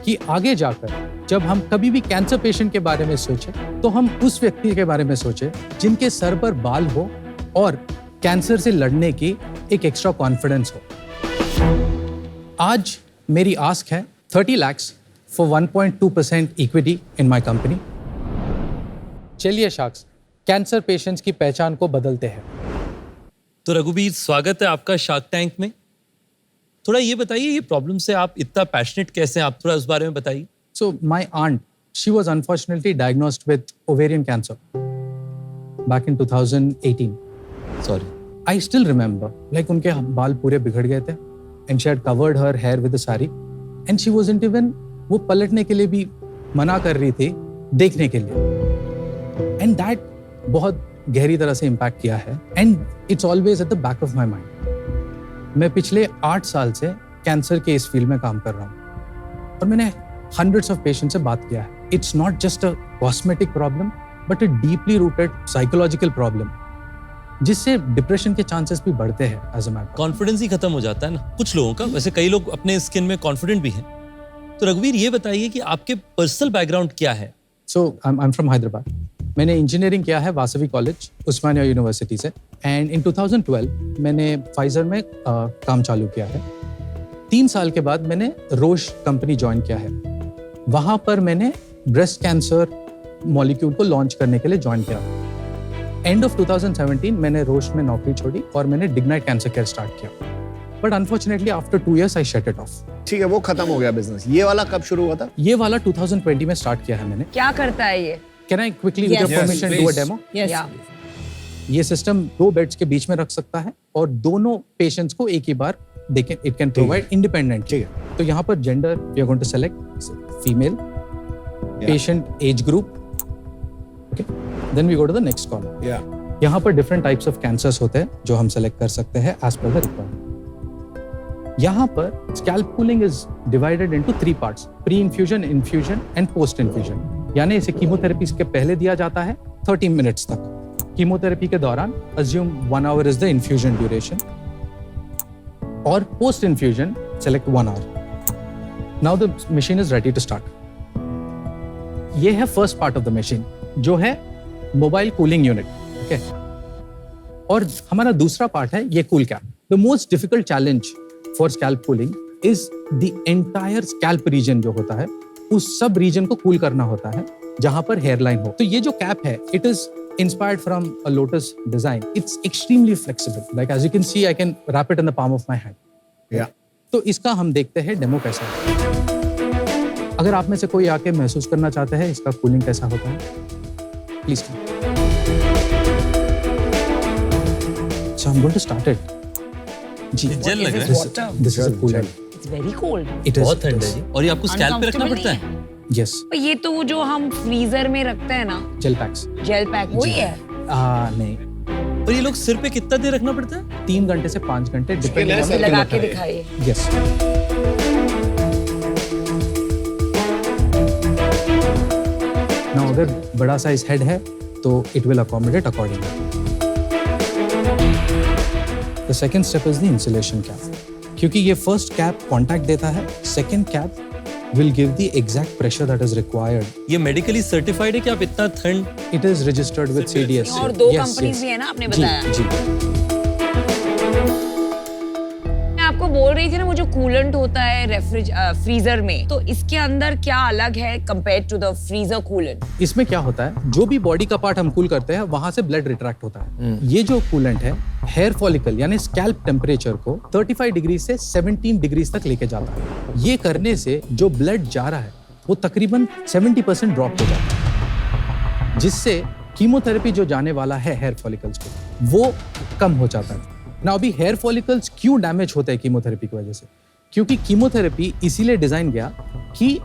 कि आगे जाकर जब हम कभी भी कैंसर पेशेंट के बारे में सोचें तो हम उस व्यक्ति के बारे में सोचें जिनके सर पर बाल हो और कैंसर से लड़ने की एक एक्स्ट्रा कॉन्फिडेंस हो। आज मेरी आस्क है 30 lakhs for 1.2% equity in my company। चलिए शार्क्स, कैंसर पेशेंट्स की पहचान को बदलते हैं। तो रघुवीर, स्वागत है आपका शार्क टैंक में। थोड़ा ये बताइए, ये प्रॉब्लम से आप इतना पैशनेट कैसे हैं, आप थोड़ा उस बारे में बताइए। So my aunt, she was unfortunately diagnosed with ovarian cancer back in 2018। Sorry. I still remember, like उनके बाल पूरे बिगड़ गए थे and she had covered her hair with a sari and she wasn't even, वो पलटने के लिए भी मना कर रही थी देखने के लिए। And that बहुत गहरी तरह से इम्पैक्ट किया है and it's always at the back of my mind। मैं पिछले 8 साल से कैंसर के इस फील्ड में काम कर रहा हूँ और मैंने hundreds of patients से बात किया है। It's not just a cosmetic problem, but a deeply rooted psychological problem, जिससे डिप्रेशन के चांसेस भी बढ़ते हैं एज अ मैटर। कॉन्फिडेंस ही खत्म हो जाता है ना कुछ लोगों का, वैसे कई लोग अपने स्किन में कॉन्फिडेंट भी हैं। तो रघुवीर, ये बताइए कि आपके पर्सनल बैकग्राउंड क्या है? सो आई एम फ्रॉम हैदराबाद। मैंने इंजीनियरिंग किया है वासवी कॉलेज, उस्मानिया यूनिवर्सिटी से, एंड इन 2012 मैंने फाइजर में काम चालू किया है। 3 साल के बाद मैंने रोश कंपनी ज्वाइन किया है। वहां पर मैंने ब्रेस्ट कैंसर मॉलिक्यूल को लॉन्च करने के लिए ज्वाइन किया। एंड ऑफ 2017 मैंने रोश में नौकरी छोड़ी और मैंने डिग्नाइट कैंसर केयर स्टार्ट किया। But unfortunately after 2 years I shut it of. ठीक है, वो खत्म हो गया बिजनेस। ये वाला कब शुरू हुआ था? ये वाला 2020 में स्टार्ट किया है मैंने। क्या करता है ये? Can I quickly with your permission do a demo? Yes. Yeah. ये सिस्टम 2 बेड्स के बीच में रख सकता है और दोनों पेशेंट्स को एक ही बार इट कैन प्रोवाइड इंडिपेंडेंट। ठीक है। तो यहाँ पर gender we are going to select female, patient age group, okay, then we go to the next column. यहाँ पर डिफरेंट टाइप्स ऑफ कैंसर्स होते हैं जो हम सेलेक्ट कर सकते हैं एज पर द रिक्वायरमेंट। यहाँ पर scalp cooling is divided into 3 parts: pre infusion, infusion and post infusion. यानी इसे कीमोथेरेपी के पहले दिया जाता है 30 minutes तक। कीमोथेरेपी के दौरान assume 1 hour is the infusion duration, और post infusion select 1 hour। Now the machine is ready to start. ये है first part of the machine जो है मोबाइल कूलिंग यूनिट, ओके। और हमारा दूसरा पार्ट है ये cool cap. The most difficult challenge for scalp cooling is the entire scalp region जो होता है, उस सब रीजन को कूल करना होता है जहां पर हेयरलाइन हो। तो ये जो कैप है, it is inspired from a lotus design. It's extremely flexible. Like as you can see, I can wrap it in the palm of my hand. Yeah. तो इसका हम देखते हैं डेमो कैसा है। अगर आप में से कोई आके महसूस करना चाहते हैं इसका कूलिंग कैसा होता है, please. So I'm going to start it. जी, जल लग रहा है। This is a cooler. It's very cold. It is. बहुत ठंड है जी। और ये आपको स्कैल्प पे रखना Uncomfortable पड़ता है? Yes. पर ये तो वो जो हम फ्रीजर में रखते हैं ना, Gel packs. जेल पैक, वही है। नहीं, और ये लोग सिर पे कितना देर रखना पड़ता है? 3 घंटे से 5 घंटे डिपेंडिंग ऑन द लगा के दिखाइए। Yes. Now अगर बड़ा साइज हेड है तो it will accommodate accordingly. The second step is the insulation cap. क्योंकि ये फर्स्ट कैप कांटेक्ट देता है, second cap will give the exact pressure that is required. ये मेडिकली सर्टिफाइड है कि आप इतना ठंड? It is registered with CDSC. और 2 Yes, कंपनीज yes. भी है ना, आपने जी, बताया। जी। मैं आपको बोल रही थी ना, वो जो कूलेंट होता है फ्रीजर में, तो इसके अंदर क्या अलग है compared to the freezer coolant? इसमें क्या होता है, जो भी बॉडी का पार्ट हम कूल करते हैं वहां से ब्लड रिट्रैक्ट होता है। ये जो कूलेंट है हेयर फॉलिकल यानी स्कैल्प टेम्परेचर को 35 डिग्री से 17 डिग्री तक लेके जाता है। ये करने से जो ब्लड जा रहा है वो तकरीबन 70% ड्रॉप हो जाता है, जिससे कीमोथेरेपी जो जाने वाला है हेयर फॉलिकल्स को वो कम हो जाता है। ना अभी हेयर फॉलिकल्स क्यों डैमेज होते हैं कीमोथेरेपी की वजह से? क्योंकि कीमोथेरेपी इसीलिए डिजाइन गया कि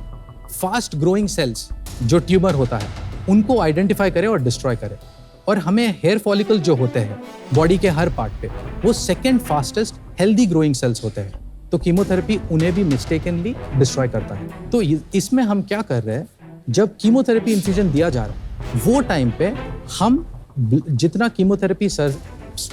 फास्ट ग्रोइंग सेल्स जो ट्यूमर होता है उनको आइडेंटिफाई करे और डिस्ट्रॉय करे। और हमें हेयर फॉलिकल जो होते हैं बॉडी के हर पार्ट पे, वो second fastest healthy growing sales होते हैं। तो कीमोथेरेपी उन्हें भी मिस्टेकनली डिस्ट्रॉय करता है। तो इसमें हम क्या कर रहे हैं, जब कीमोथेरेपी इन्फ्यूजन दिया जा रहा है वो टाइम पे हम जितना कीमोथेरेपी सर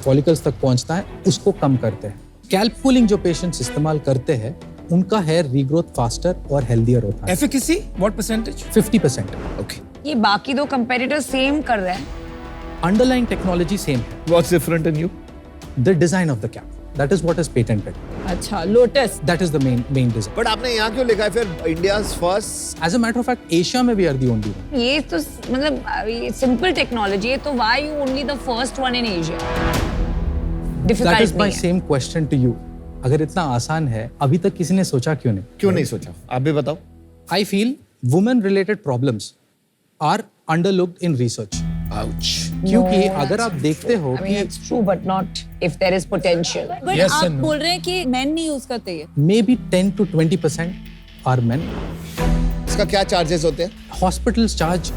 फॉलिकल्स तक पहुंचता है उसको कम करते हैं। स्कैल्प कूलिंग जो पेशेंट्स इस्तेमाल करते हैं उनका हेयर रीग्रोथ फास्टर और हेल्दियर होता है। Efficacy, what percentage? 50%। Okay. ये बाकी दो कंपेटिटर सेम कर रहे हैं। अंडरलाइंग टेक्नोलॉजी सेम है। What's different in you? The design of the cap, that is what is patented. अच्छा lotus That is the main design. But आपने यहाँ क्यों लिखा है फिर India's first? As a matter of fact, Asia में we are the only one. ये तो मतलब सिंपल टेक्नोलॉजी है, तो why you only the first one in Asia? That difficult is my नहीं है। same question to you. अगर इतना आसान है, अभी तक किसी ने सोचा क्यों नहीं? क्यों नहीं सोचा? आप भी बताओ। I feel women-related problems are underlooked in research. Ouch. क्योंकि No, अगर that's आप देखते हो I mean, कि it's true, but not if there is potential. But Yes आप and no. बोल रहे हैं कि मेन नहीं यूज करते ये maybe 10 to 20% are men. इसका क्या चार्जेस होते हैं? Hospitals charge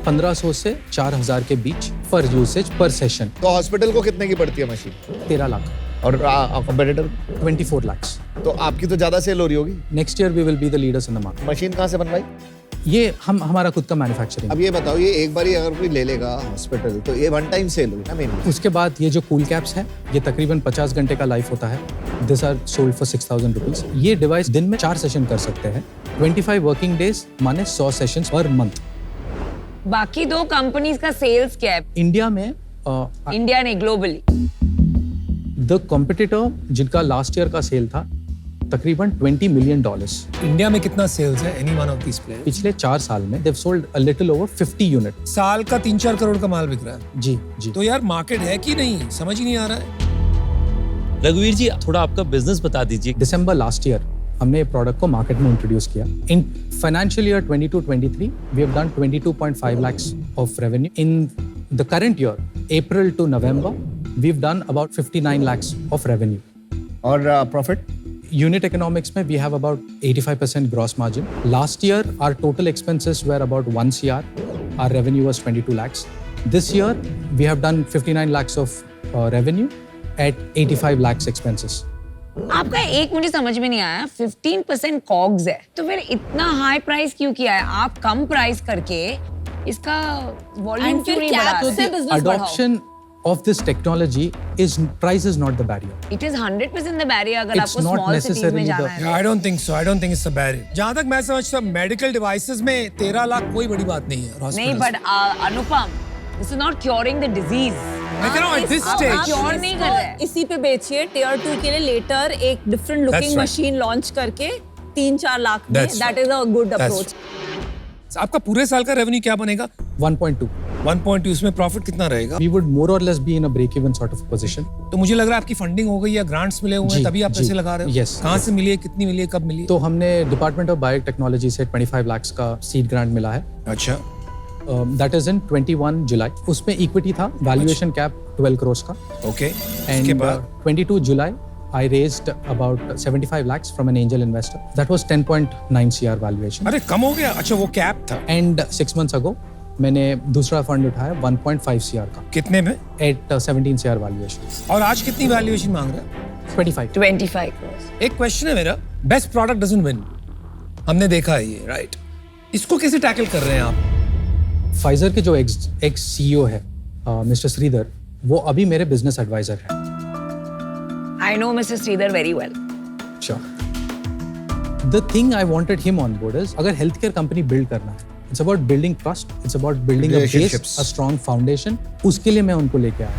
1500 से 4000 के बीच per usage per session. तो हॉस्पिटल को कितने की पड़ती है मशीन? 13 लाख, और कंपेटिटर? 24 lakhs. तो आपकी तो ज्यादा सेल हो रही होगी। Next year we will be the leaders in the market. Machine कहाँ से बनवाई? ये हमारा खुद का मैन्युफैक्चरिंग। अब ये बताओ, ये एक बार अगर कोई ले लेगा हॉस्पिटल तो ये वन टाइम सेल हुई ना मेनली। उसके बाद ये जो कूल कैप्स है, ये तकरीबन 50 घंटे का लाइफ होता है। This are sold for 6000 rupees. ये डिवाइस दिन में 4 सेशन कर सकते हैं। 25 वर्किंग डेज माने 100 सेशंस पर मंथ। बाकी दो कंपनीज का सेल्स क्या है? इंडिया में इंडिया नहीं, ग्लोबली। द कॉम्पिटिटर जिनका लास्ट ईयर का सेल था तकरीबन $20 मिलियन। इंडिया में कितना सेल्स है any one of these players? पिछले 4 साल में they've sold a little over 50 unit. साल का 3-4 करोड़ का माल बिक रहा है। जी जी। तो यार मार्केट है कि नहीं समझ ही नहीं आ रहा है। रघुवीर जी थोड़ा आपका बिजनेस बता दीजिए। दिसंबर लास्ट ईयर हमने ये प्रोडक्ट को मार्केट में इंट्रोड्यूस किया। In financial year 22-23 we have done 22.5 lakhs of revenue. In the current year April to November we have done about 59 lakhs of revenue. और प्रॉफिट? Unit economics में we have about 85% gross margin. Last year our total expenses were about 1 CR. Our revenue was 22 lakhs. This year we have done 59 lakhs of revenue at 85 lakhs expenses. आपका एक मुझे समझ में नहीं आया, 15% COGS है, तो फिर इतना हाई प्राइस क्यों किया है? आप कम प्राइस करके इसका वॉल्यूम एंड क्यों फिर नहीं क्या बढ़ा? से बिजनेस बढ़ाओ। Adoption of this technology is price is not the barrier. It is 100% the barrier अगर It's आपको not स्मॉल सिटीज में necessarily जाना the- है। I don't think so. I don't think it's a barrier. जहाँ तक मैं समझता हूँ मेडिकल डिवाइसेस में 13 लाख कोई बड़ी बात नहीं है। नहीं, hospitals but Anupam, this is not curing the disease. मैं कह रहा हूँ at this आप stage. क्योर नहीं कर रहे हैं। इसी पे बेचिए। टियर 2 के लिए लेटर एक different That's looking right. Machine launch करके 3-4 लाख में That's that is a good That's approach. आपका पूरे साल का रेवेन्यू क्या बनेगा? 1.2. 1.2 उसमें प्रॉफिट कितना रहेगा? We would more or less be in a break-even sort of position. तो मुझे लग रहा है आपकी फंडिंग हो गई या ग्रांट्स मिले हुए हैं जी, तभी आप जी, पैसे लगा रहे हो? yes, कहाँ yes. से मिली है, कितनी मिली है, कब मिली है? तो हमने डिपार्टमेंट ऑफ बायोटेक्नोलॉजी से 25 lakhs का सीड ग्रांट मिला है। अच्छा। दैट इज इन 21 जुलाई। उसमें इक्विटी था, वैल्यूएशन कैप 12 crores का। ओके। And उसके बाद 22 July, I raised about 75 lakhs from an angel investor. That was 10.9 CR valuation. अरे कम हो गया। अच्छा वो कैप था। And 6 months ago, मैंने दूसरा फंड उठाया 1.5 CR का कितने में? at 17 CR valuation. और आज कितनी वैल्यूएशन मांग रहा है? 25. 25 crores। एक क्वेश्चन है मेरा, बेस्ट प्रोडक्ट डजंट विन। हमने देखा है ये, राइट? इसको कैसे टैकल कर रहे हैं आप? फाइजर के जो एक्स CEO है मिस्टर श्रीधर, वो अभी मेरे बिजनेस एडवाइजर हैं। I know Mr. Sridhar very well. Sure. The thing I wanted him on board is अगर हेल्थ केयर कंपनी बिल्ड करना है, it's about building trust, it's about building a base, Relationships. a strong foundation. उसके लिए मैं उनको लेके आया।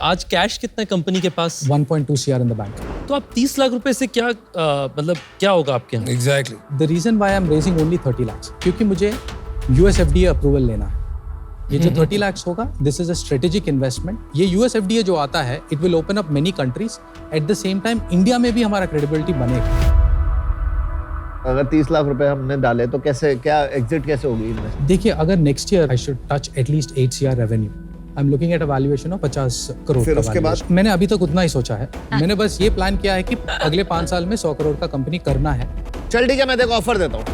आज कैश कितना है कंपनी के पास? 1.2 CR in the bank. तो आप 30 लाख रुपए से क्या मतलब क्या होगा आपके यहाँ? Exactly. The reason why I'm raising only 30 lakhs क्योंकि मुझे US FDA अप्रूवल लेना है। ये जो 30 lakhs होगा, this is a strategic investment. ये US FDA जो आता है, it will open up many countries. At the same time, India में भी हमारा credibility बनेगा। अगर 30 लाख रुपए हमने डाले तो कैसे, क्या एग्जिट कैसे होगी इनमें? देखिए, अगर next year I should touch at least 8 CR revenue, I'm looking at a valuation of 50 crore फिर का उसके बाद? valuation. मैंने अभी तक उतना ही सोचा है। मैंने बस ये प्लान किया है कि अगले 5 साल में 100 करोड़ का कंपनी करना है। चल ठीक है, मैं देखो ऑफर देता हूँ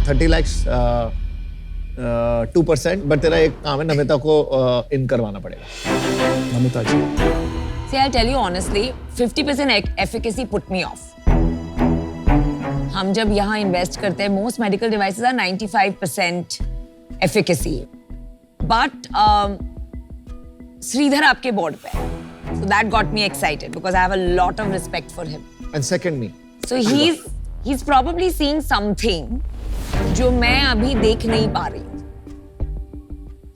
30 lakhs 2%, बट तेरा एक काम है, नमिता को इन करवाना पड़ेगा। नमिता जी, See, I'll tell you honestly, 50% efficacy put me off. हम जब यहाँ इन्वेस्ट करते हैं, most medical devices are 95% efficacy. But Shridhar आपके बोर्ड पे है, so that got me excited because I have a lot of respect for him. and second me. So he's probably seeing something जो मैं अभी देख नहीं पा रही हूँ.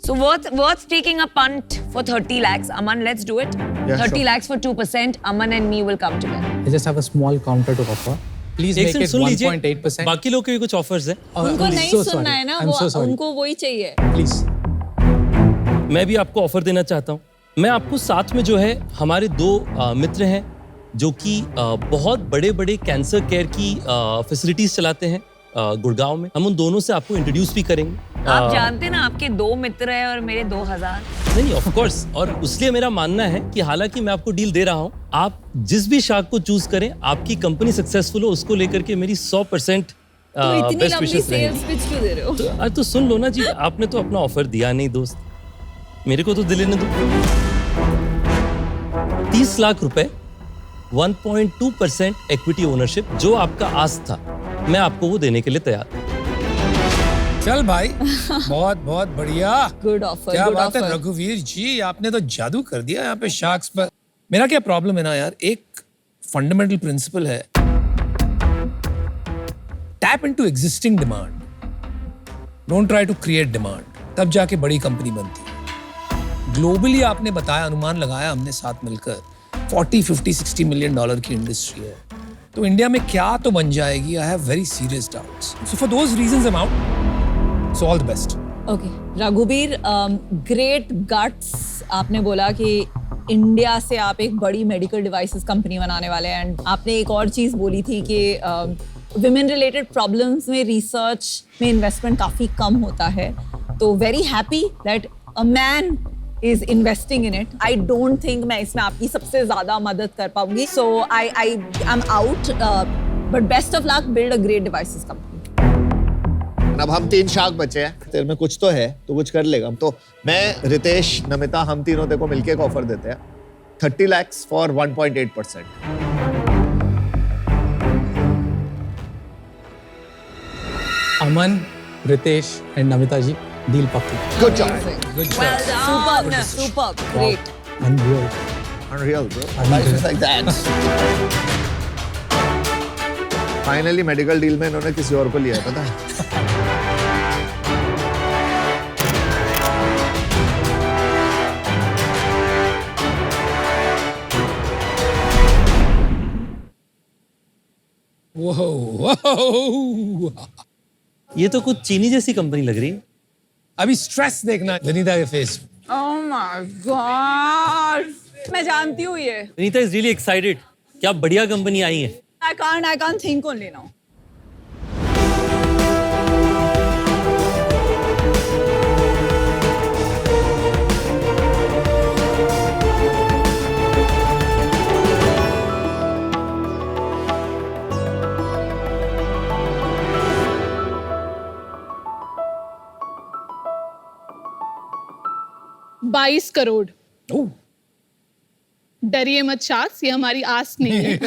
So worth taking a punt for 30 lakhs. Aman, let's do it. Yeah, 30 sure. lakhs for 2%. Aman and me will come together. I just have a small counter to offer. Please एक make second it सुन लीजिए, 1.8%. बाकी लोग के भी कुछ offers हैं. उनको I'm नहीं so सुनना sorry. है ना, I'm वो so sorry. उनको वही चाहिए. Please. मैं भी आपको ऑफर देना चाहता हूँ. मैं आपको साथ में जो है हमारे दो मित्र हैं जो कि बहुत बड़े-बड़े कैंसर केयर की फैसिलिटीज चलाते हैं गुड़गांव में. हम उन दोनों से आपको इंट्रोड्यूस भी करेंगे. आप जानते हैं ना, आपके 2 मित्र हैं और मेरे 2000. नहीं, ऑफ कोर्स. और इसलिए मेरा मानना है कि हालांकि मैं आपको डील दे रहा हूं, आप जिस भी शाख को चूज करें, आपकी कंपनी सक्सेसफुल हो, उसको लेकर के मेरी 100% तो इतनी बेस्ट लंबी विशेस सेल्स रहेंगी. पिच क्यों दे रहे हो? तो सुन लो ना जी, आपने तो अपना ऑफर दिया नहीं दोस्त, मेरे को तो दिल ने दो. 30 लाख रुपए, 1.2% इक्विटी ओनरशिप, जो आपका आस था, मैं आपको वो देने के लिए तैयार हूं. चल भाई, बहुत बहुत बढ़िया. Good offer. क्या गुड बात है ऑफर. रघुवीर जी, आपने तो जादू कर दिया यहाँ पे शार्क्स पर. मेरा क्या प्रॉब्लम है ना यार, एक फंडामेंटल प्रिंसिपल है, tap into existing demand, don't try to create demand, तब जाके बड़ी कंपनी बनती है. ग्लोबली आपने बताया, अनुमान लगाया हमने साथ मिलकर, 40, 50, 60 मिलियन डॉलर की इंडस्ट्री है. तो इंडिया में क्या तो बन जाएगी. I have very serious doubts. So for those reasons I am out. So all the best. Okay Raghubir, great guts. आपने बोला कि इंडिया से आप एक बड़ी मेडिकल डिवाइसेस कंपनी बनाने वाले हैं. एंड आपने एक और चीज़ बोली थी कि विमेन रिलेटेड प्रॉब्लम्स में रिसर्च में इन्वेस्टमेंट काफ़ी कम होता है. तो very happy that a man is investing in it. I don't think मैं इसमें आपकी सबसे ज़्यादा मदद कर पाऊंगी. So I'm out. But best of luck. Build a great devices company. अब हम 3 शाख बचे हैं. तेरे में कुछ तो है, तो कुछ कर लेगा. तो मैं, रितेश, नमिता, हम तीनों तेरे को मिलके एक ऑफर देते हैं. 30 lakhs for 1.8%. Aman, Ritesh and Namita ji, deal पक्की. Good job. Good job. Well done. Superb. Great. Unreal. Unreal, bro. Life is like that. Finally medical deal में इन्होंने किसी और को लिया है, पता है? Whoa. ये तो कुछ चीनी जैसी कंपनी लग रही है. अभी स्ट्रेस देखना विनीता के फेस. Oh my God. मैं जानती हूँ ये. Vinita is really excited. क्या बढ़िया कंपनी आई है. I can't think only now. $22 crore. डरिए मत शार्क्स, ये हमारी आस नहीं है.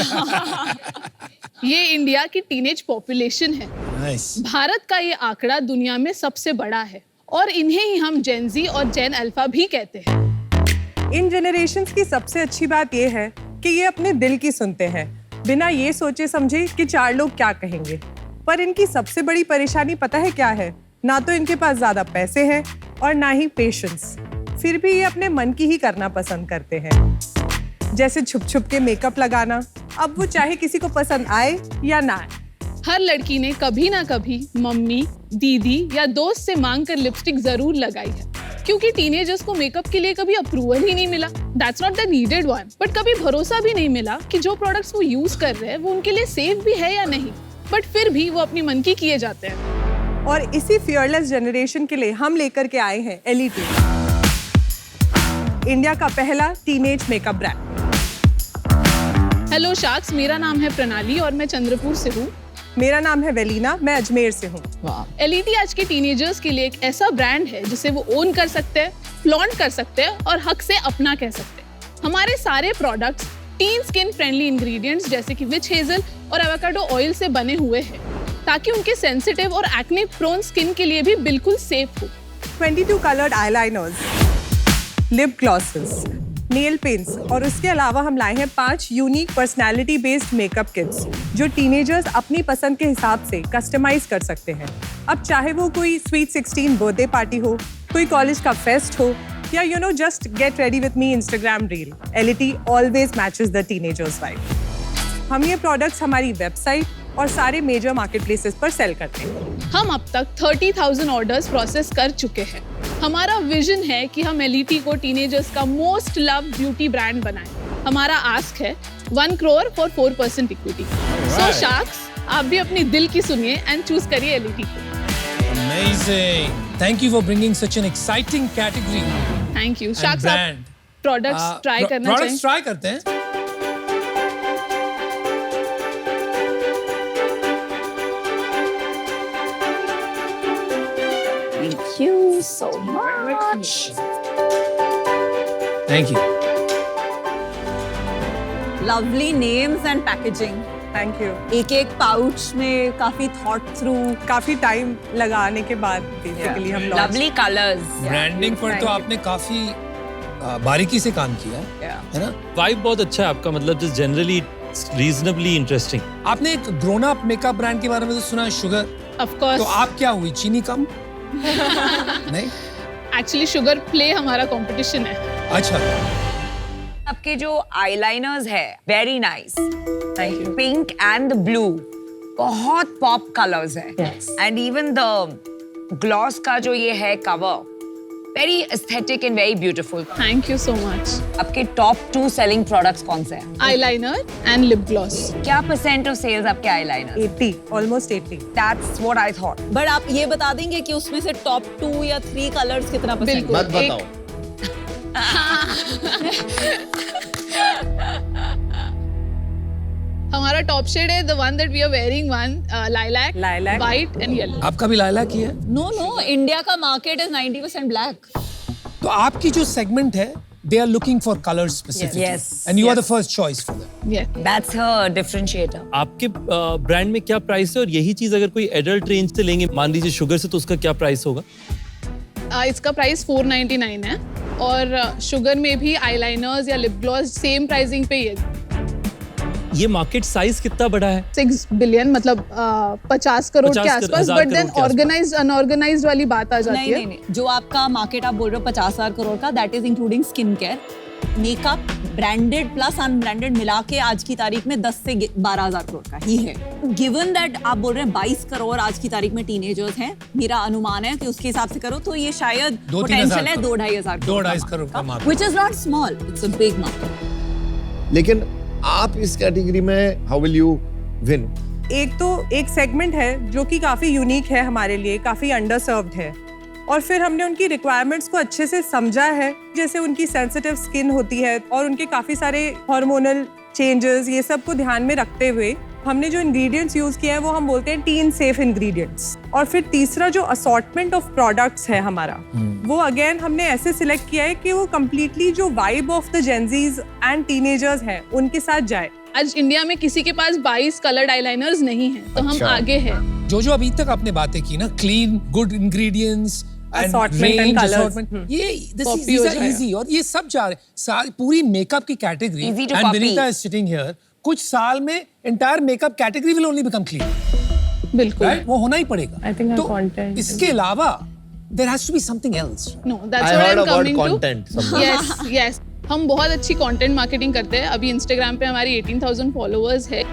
ये इंडिया की टीनेज पॉपुलेशन है. Nice. भारत का ये आंकड़ा दुनिया में सबसे बड़ा है और इन्हें ही हम जेन जी और जेन अल्फा भी कहते हैं. इन जनरेशन्स की सबसे अच्छी बात ये है कि ये अपने दिल की सुनते हैं, बिना ये सोचे समझे कि 4 लोग क्या कहेंगे. पर इनकी सबसे बड़ी परेशानी पता है क्या है? ना तो इनके पास ज्यादा पैसे हैं और ना ही पेशेंस. फिर भी ये अपने मन की ही करना पसंद करते हैं, जैसे छुप छुप के मेकअप लगाना. अब वो चाहे किसी को पसंद आए या ना आए. हर लड़की ने कभी ना कभी मम्मी, दीदी या दोस्त से मांग कर लिपस्टिक जरूर लगाई है, क्योंकि टीनेजर्स को मेकअप के लिए कभी अप्रूवल ही नहीं मिला. That's not the needed one. But कभी भरोसा भी नहीं मिला कि जो प्रोडक्ट्स वो यूज कर रहे हैं वो उनके लिए सेफ भी है या नहीं. बट फिर भी वो अपनी मन की किए जाते हैं. और इसी फियरलेस जनरेशन के लिए हम लेकर के आए हैं एलिटी, इंडिया का पहला teenage makeup brand. Hello sharks, मेरा नाम है प्रणाली और मैं चंद्रपुर से हूँ. मेरा नाम है वेलिना, मैं अजमेर से हूँ. एलिटी आज के टीनेजर्स के लिए एक ऐसा ब्रांड है जिसे वो ओन कर सकते हैं, फ्लॉन्ट कर सकते हैं और हक से अपना कह सकते हैं. हमारे सारे products tin skin friendly ingredients जैसे कि विच हेजल और एवोकाडो ऑयल से बने हुए हैं, ताकि उनके सेंसिटिव और एक्ने प्रोन स्किन के लिए भी बिल्कुल सेफ हो. 22 colored eyeliners, lip glosses, nail paints और उसके अलावा हम लाए हैं 5 unique personality based makeup kits जो टीनेजर्स अपनी पसंद के हिसाब से कस्टमाइज कर सकते हैं। अब चाहे वो कोई स्वीट 16 बर्थडे पार्टी हो, कोई कॉलेज का फेस्ट हो या just get ready with me Instagram reel, LET always matches the teenagers vibe. हम ये प्रोडक्ट्स हमारी वेबसाइट और सारे मेजर मार्केट प्लेसेस पर सेल करते हैं। हम अब तक 30,000 ऑर्डर्स प्रोसेस कर चुके हैं। हमारा विजन है कि हम LET को टीनेजर्स का मोस्ट लव ब्यूटी ब्रांड बनाएं। हमारा आस्क है 1 crore for 4% equity. So sharks, आप भी अपनी दिल की सुनिए एंड चूज करिए LET को। Amazing. Thank you for bringing such an exciting category. Thank you. and sharks, आप brand. प्रोडक्ट्स ट्राई करना प्रोडक्ट्स चाहिए। ट्राई करते हैं। Thank you so much. Thank you. Lovely names and packaging. Thank you. एक pouch में काफी thought through. काफी time लगाने के बाद बेसिकली हम launch- Lovely colors. ब्रांडिंग पर तो आपने काफी बारीकी से काम किया है ना? वाइब बहुत अच्छा है आपका, मतलब जस्ट जनरली रीजनेबली इंटरेस्टिंग। आपने एक ग्रोन अप मेकअप ब्रांड के बारे में तो सुना है, शुगर। Of course. तो आप क्या हुई, चीनी कम? नहीं, एक्चुअली शुगर प्ले हमारा कंपटीशन है। अच्छा। आपके जो आईलाइनर्स है very nice, pink and blue, बहुत पॉप कलर्स है। एंड इवन द ग्लॉस का जो ये है cover, very aesthetic and very beautiful. Thank you so much. आपके टॉप 2 सेलिंग प्रोडक्ट्स कौन से हैं? Eyeliner and lip gloss. क्या % ऑफ सेल्स आपके eyeliner? 80, almost 80। That's what I thought. But आप ये बता देंगे कि उसमें से टॉप 2 या 3 कलर्स कितना पसंद? बिल्कुल। मत बताओ। हमारा टॉप शेड है the one that we are wearing, lilac, Lilac. White and yellow. आपका भी लाइलाक ही है। नो, इंडिया का मार्केट इज 90% ब्लैक। तो आपकी जो सेगमेंट है, they are looking for colors specifically. Yes. And you are the first choice for them. That's her differentiator. आपके ब्रांड में क्या प्राइस है, और यही चीज अगर कोई एडल्ट रेंज से लेंगे, मान लीजिए शुगर से, तो उसका क्या प्राइस होगा? इसका प्राइस 499 है और शुगर में भी आईलाइनर्स या लिप ग्लॉस सेम प्राइसिंग पे ही है। ये मार्केट साइज कितना बड़ा है? 6 बिलियन, मतलब 50 करोड़ 50 के आसपास। हजार बट करोड़ देन के आसपास। ऑर्गेनाइज्ड अनऑर्गेनाइज्ड वाली बात आ जाती है। नहीं, जो आपका मार्केट आप बोल रहे हो 50,000 करोड़ का, that is including skin care, makeup, branded plus unbranded मिला के आज की तारीख में 10 से 12,000 करोड़ का ही है। गिवन दैट आप बोल रहे हैं 22 करोड़ आज की तारीख में टीनेजर्स हैं, मेरा अनुमान है कि उसके हिसाब से करो तो ये शायद 2-3 पोटेंशियल है 2-2.5 2-2.5 करोड़ का market। Which is not small, it's a big market. लेकिन आप इस कैटेगरी में हाउ विल यू विन? एक सेगमेंट है जो कि काफी यूनिक है हमारे लिए, काफी अंडर सर्व्ड है, और फिर हमने उनकी रिक्वायरमेंट्स को अच्छे से समझा है। जैसे उनकी सेंसिटिव स्किन होती है और उनके काफी सारे हार्मोनल चेंजेस, ये सब को ध्यान में रखते हुए हमने जो इंग्रेडिएंट्स यूज किए हैं वो हम बोलते हैं टीन सेफ इंग्रेडिएंट्स। और फिर तीसरा जो असॉर्टमेंट ऑफ प्रोडक्ट्स है हमारा, वो अगेन हमने ऐसे सिलेक्ट किया है कि वो कंप्लीटली जो vibe of the Gen Zs and teenagers है उनके साथ जाए। आज इंडिया में किसी के पास 22 कलर्ड आईलाइनर्स नहीं हैं, तो हम अच्छा। आगे हैं। जो अभी तक आपने बातें की ना, clean, good ingredients, Assortment and colours. ये Copy हो जाएगा। इजी, और ये सब जा रहे सारी पूरी मेकअप की category. Easy to and copy. Vinita is sitting here, कुछ साल में entire makeup category will only become clean, बिल्कुल। राइट? वो होना ही पड़ेगा। I think our तो content इसके अलावा there has to be something else. No, that's I what I heard am about coming to. content somewhere. Yes, हम बहुत अच्छी कंटेंट मार्केटिंग करते हैं। अभी इंस्टाग्राम पे हमारी 18,000 फॉलोअर्स है।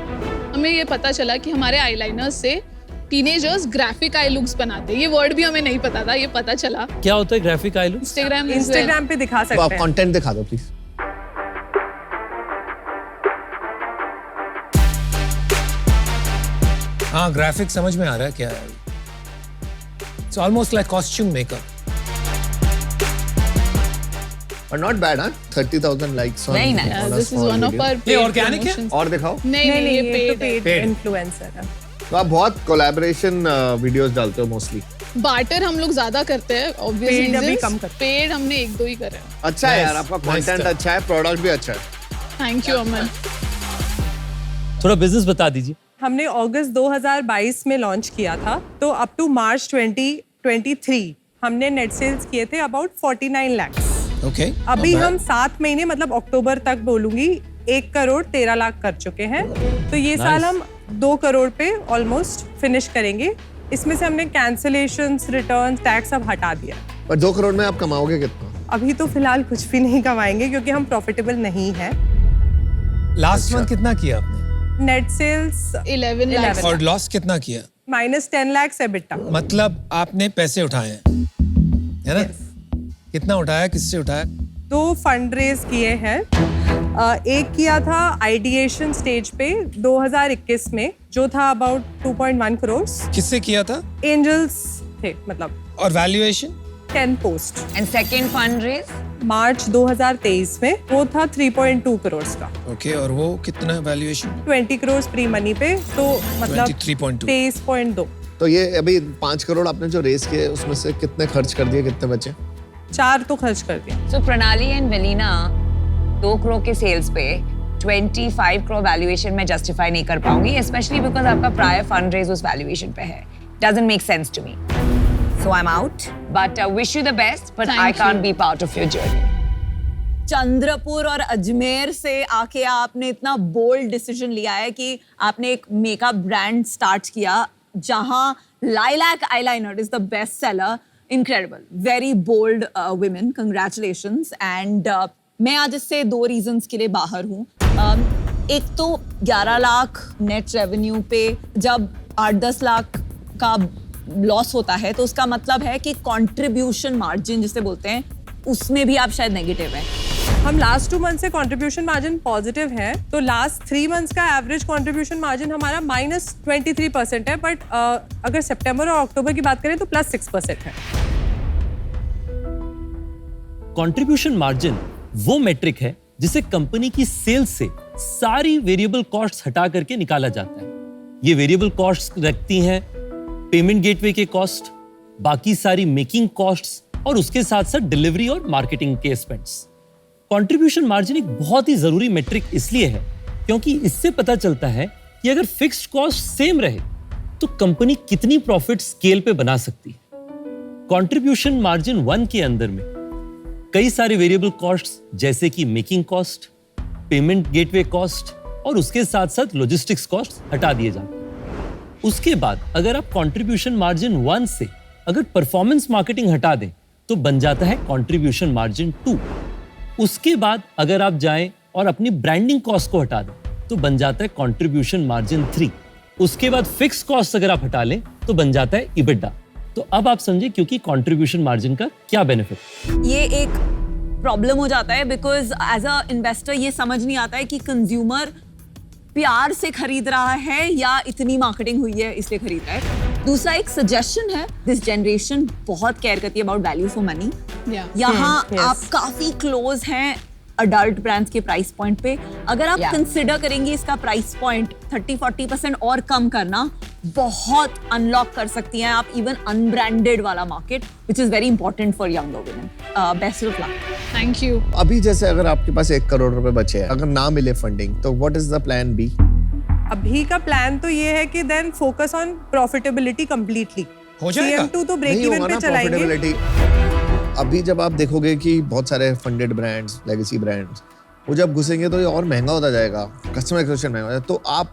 हमें ये पता चला कि हमारे आईलाइनर्स से टीनेजर्स ग्राफिक आई लुक्स बनाते हैं। ये वर्ड भी हमें नहीं पता था, ये पता चला। क्या होता है ग्राफिक आई लुक? इंस्टाग्राम पे दिखा तो सकते आप हैं। कंटेंट दिखा दो प्लीज। हाँ, ग्राफिक समझ में आ रहा है क्या है। It's almost like costume makeup. But not bad, huh? 30,000 likes on, Very nice. on a this is small one of video. Our ये organic है? और दिखाओ। नहीं, ये ये तो पेड है। पेड इन्फ्लुएंसर है। तो आप बहुत कोलैबोरेशन वीडियोस डालते हो मोस्टली। बार्टर हम लोग ज्यादा करते हैं, Paid ऑब्वियसली अभी कम करते पेड हमने 1-2 ही करे हैं। अच्छा है Nice. यार, आपका Nice कंटेंट stuff. अच्छा है, प्रोडक्ट भी अच्छा है। थैंक यू अमन। थोड़ा बिजनेस बता दीजिए। हमने अगस्त 2022 में लॉन्च किया था, तो अप टू मार्च 2023 हमने नेट सेल्स किए थे अबाउट 49 lakhs। ओके अभी हम 7 महीने मतलब अक्टूबर तक बोलूंगी 1 करोड़ 13 लाख कर चुके हैं। तो ये साल हम 2 करोड़ पे ऑलमोस्ट फिनिश करेंगे। इसमें से हमने कैंसिलेशंस, रिटर्न, टैक्स सब हटा दिया। पर 2 करोड़ में आप कमाओगे कितना? अभी तो फिलहाल कुछ भी नहीं कमाएंगे क्योंकि हम प्रॉफिटेबल नहीं है। लास्ट मंथ कितना किया आपने? नेट सेल्स 11 लाख और लॉस कितना किया? -10 लाख EBITDA। मतलब आपने पैसे उठाए हैं, है ना? कितना उठाया, किससे उठाया? 2 फंड रेज किए हैं। एक किया था आइडिएशन स्टेज पे 2021 में, जो था अबाउट 2.1 करोड़। किससे किया था? एंजल्स थे मतलब। और valuation? 10 post. And second fund raise March 2023 में, वो था 3.2 करोड़ का। ओके और वो कितना वैल्यूएशन? 20 करोड़ प्री मनी पे, तो मतलब 23.2। 23.2। तो ये अभी 5 करोड़ आपने जो रेस किए उसमें से कितने खर्च कर दिए, कितने बचे? 4 तो खर्च कर दिया। सो प्रणाली एंड वेलिना 2 करोड़ के सेल्स पे 25 करोड़ वैल्यूएशन में जस्टिफाई नहीं कर पाऊंगी, स्पेशली बिकॉज आपका प्रायर फंड रेज उस वैल्यूएशन पे है। Doesn't make sense to me, so I am out, but wish you the best, but I can't be part of your journey. Chandrapur और अजमेर से आके आपने इतना बोल्ड डिसीजन लिया है कि आपने एक मेकअप ब्रांड स्टार्ट किया जहां lilac eyeliner is the best seller. Incredible, very bold women, congratulations. And मैं आज इससे 2 रीजंस के लिए बाहर हूँ। एक तो 11 लाख नेट रेवेन्यू पे जब 8-10 लाख का लॉस होता है तो उसका मतलब है कि कंट्रीब्यूशन मार्जिन जिसे बोलते हैं उसमें भी आप शायद नेगेटिव है। हम लास्ट 2 मंथ से कंट्रीब्यूशन मार्जिन पॉजिटिव है, तो लास्ट 3 मंथ्स का एवरेज कंट्रीब्यूशन मार्जिन हमारा -23% है, बट अगर सितंबर और अक्टूबर की बात करें तो +6% है। कंट्रीब्यूशन मार्जिन वो मेट्रिक है जिसे कंपनी की सेल्स से सारी वेरिएबल कॉस्ट्स हटा करके निकाला जाता है। ये वेरिएबल कॉस्ट्स रखती हैं पेमेंट गेटवे के कॉस्ट, बाकी सारी मेकिंग कॉस्ट्स और उसके साथ साथ डिलीवरी और मार्केटिंग के एक्सपेंस। कंट्रीब्यूशन मार्जिन एक बहुत ही जरूरी मेट्रिक इसलिए है क्योंकि इससे पता चलता है कि अगर फिक्स्ड कॉस्ट सेम रहे तो कंपनी कितनी प्रॉफिट स्केल पे बना सकती है। कंट्रीब्यूशन मार्जिन 1 के अंदर में कई सारे वेरिएबल कॉस्ट्स जैसे कि making cost, payment gateway cost और उसके साथ साथ लॉजिस्टिक्स कॉस्ट हटा दिए जाते हैं। उसके बाद अगर आप कंट्रीब्यूशन मार्जिन 1 से अगर परफॉर्मेंस मार्केटिंग हटा दें तो बन जाता है कंट्रीब्यूशन मार्जिन 2। उसके बाद अगर आप जाएं और अपनी ब्रांडिंग कॉस्ट को हटा दें तो बन जाता है कंट्रीब्यूशन मार्जिन 3। उसके बाद फिक्स कॉस्ट अगर आप हटा लें तो बन जाता है इबिटा। तो अब आप समझे क्योंकि कंट्रीब्यूशन मार्जिन का क्या बेनिफिट। ये एक प्रॉब्लम हो जाता है बिकॉज एज अ इन्वेस्टर ये समझ नहीं आता है कि कंज्यूमर प्यार से खरीद रहा है या इतनी मार्केटिंग हुई है इसलिए खरीद रहा है। दूसरा एक सजेशन है, दिस जनरेशन बहुत केयर करती है अबाउट वैल्यू फॉर मनी। यहाँ आप काफी क्लोज हैं अडल्ट ब्रांड्स के प्राइस पॉइंट पे। अगर आप कंसिडर करेंगे इसका प्राइस पॉइंट 30-40% और कम करना, बहुत अनलॉक कर सकती हैं आप इवन अनब्रांडेड वाला market, which is very important for younger women. Best of luck. Thank you. अभी जैसे अगर आपके पास 1 करोड़ रुपए बचे हैं, अगर ना मिले फंडिंग तो what is the plan B? अभी का प्लान तो ये है कि then focus on profitability completely. हो जाएगा? CM2 तो ब्रेक इवन पे चलाएंगे। प्रॉफिटेबिलिटी अभी जब आप देखोगे कि बहुत सारे फंडेड ब्रांड्स, लेगेसी ब्रांड्स, वो जब घुसेंगे तो ये और महंगा होता जाएगा, कस्टमर एक्विजिशन महंगा हो जाएगा, तो आप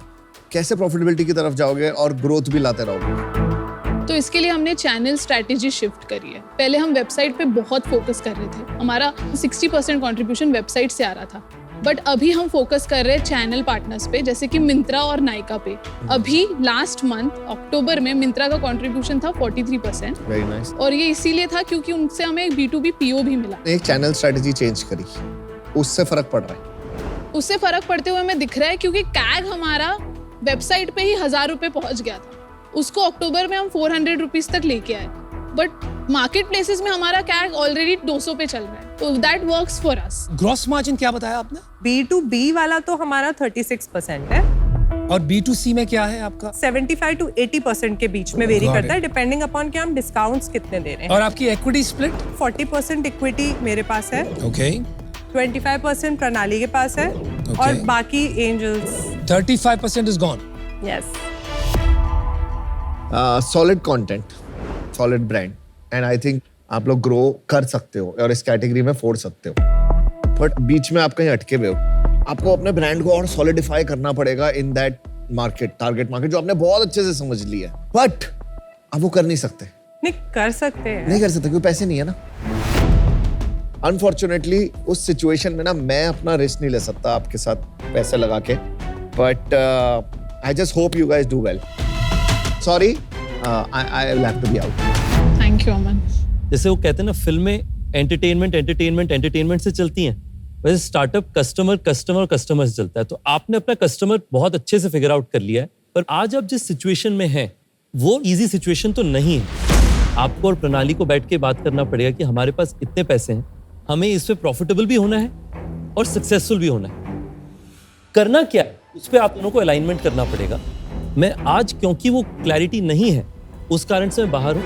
कैसे प्रॉफिटेबिलिटी की तरफ जाओगे और ग्रोथ भी लाते रहोगे? तो इसके लिए हमने चैनल स्ट्रैटेजी शिफ्ट करी है। पहले हम वेबसाइट पे बहुत फोकस कर रहे थे, हमारा 60% कंट्रीब्यूशन वेबसाइट से आ रहा था, बट अभी हम फोकस कर रहे हैं चैनल पार्टनर्स पे, जैसे कि मिंत्रा और नायका पे। अभी लास्ट मंथ अक्टूबर में मिंत्रा का कंट्रीब्यूशन था 43%। Very nice. और ये इसीलिए था क्योंकि उनसे हमें एक B2B PO भी मिला। एक चैनल स्ट्रेटजी चेंज करी, उससे फर्क पड़ रहा है? उससे फर्क पड़ते हुए हमें दिख रहा है क्योंकि कैग हमारा वेबसाइट पे ही 1000 रुपए पहुंच गया था, उसको अक्टूबर में हम 400 रुपीज तक लेके आए, बट मार्केट प्लेसेस में हमारा कैग ऑलरेडी 200 पे चल रहा है, तो that works for us. Gross margin क्या बताया आपने? B2B वाला तो हमारा 36% है और B2C में क्या है आपका? 75 to 80% के बीच में वेरी करता है, डिपेंडिंग अपॉन कि हम डिस्काउंट्स कितने दे रहे हैं। और आपकी इक्विटी स्प्लिट? 40% इक्विटी मेरे पास है, ओके। 25% प्रणाली के पास है, और बाकी angels. 35% is gone. Yes. Solid content, solid brand, and I think आप लोग ग्रो कर सकते हो और इस कैटेगरी में फोड़ सकते हो, बट बीच में आप कहीं अटके हुए हो। आपको अपने ब्रांड को और सॉलिडिफाई करना पड़ेगा in that market, target market जो आपने बहुत अच्छे से समझ लिया है, बट आप वो कर नहीं सकते। नहीं कर सकते हैं, नहीं कर सकते क्योंकि पैसे नहीं है ना। अनफॉर्चुनेटली उस सिचुएशन में ना मैं अपना रिस्क नहीं ले सकता आपके साथ पैसे लगा के, but I just hope you guys do well. Sorry, I will have to be out. Thank you Aman. जैसे वो कहते हैं ना, फिल्में एंटरटेनमेंट से चलती हैं, वैसे स्टार्टअप कस्टमर से चलता है। तो आपने अपना कस्टमर बहुत अच्छे से फिगर आउट कर लिया है, पर आज आप जिस सिचुएशन में हैं वो इजी सिचुएशन तो नहीं है। आपको और प्रणाली को बैठ के बात करना पड़ेगा कि हमारे पास इतने पैसे हैं, हमें इसमें प्रॉफिटेबल भी होना है और सक्सेसफुल भी होना है। करना क्या है उस पर आप दोनों को अलाइनमेंट करना पड़ेगा। मैं आज क्योंकि वो क्लैरिटी नहीं है उस कारण से मैं बाहर हूं,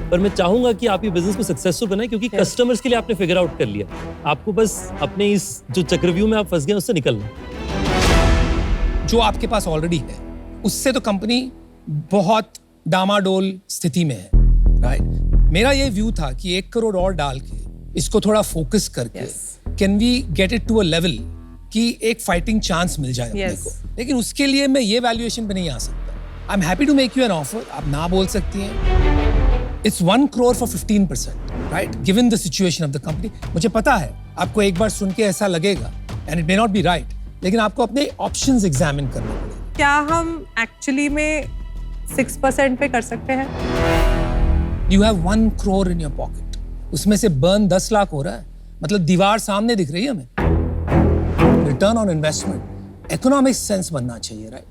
पर मैं चाहूंगा कि आप ये बिजनेस को सक्सेसफुल बनाएं क्योंकि कस्टमर्स के लिए आपने फिगर आउट कर लिया। आपको बस अपने इस जो चक्रव्यूह में आप फंस गए उससे निकलना। जो आपके पास ऑलरेडी है उससे तो कंपनी बहुत डामाडोल स्थिति में है, राइट? मेरा ये व्यू था कि 1 करोड़ और डाल के इसको थोड़ा फोकस करके can we get it to a level कि एक फाइटिंग चांस मिल जाए अपने को। लेकिन उसके लिए मैं ये वैल्यूएशन पे नहीं आ सकता। I am happy to make you an offer, आप ना बोल सकती हैं। It's 1 crore for 15%, right? Given the situation of the company. मुझे पता है आपको एक बार सुन के ऐसा लगेगा and it may not be right, लेकिन आपको अपने ऑप्शंस एग्जामिन करने पड़ेंगे। क्या हम एक्चुअली में 6% पे कर सकते हैं? You have 1 crore in your pocket. उसमें से बर्न 10 लाख हो रहा है, मतलब दीवार सामने दिख रही है हमें। Return on investment economic sense बनना चाहिए, राइट?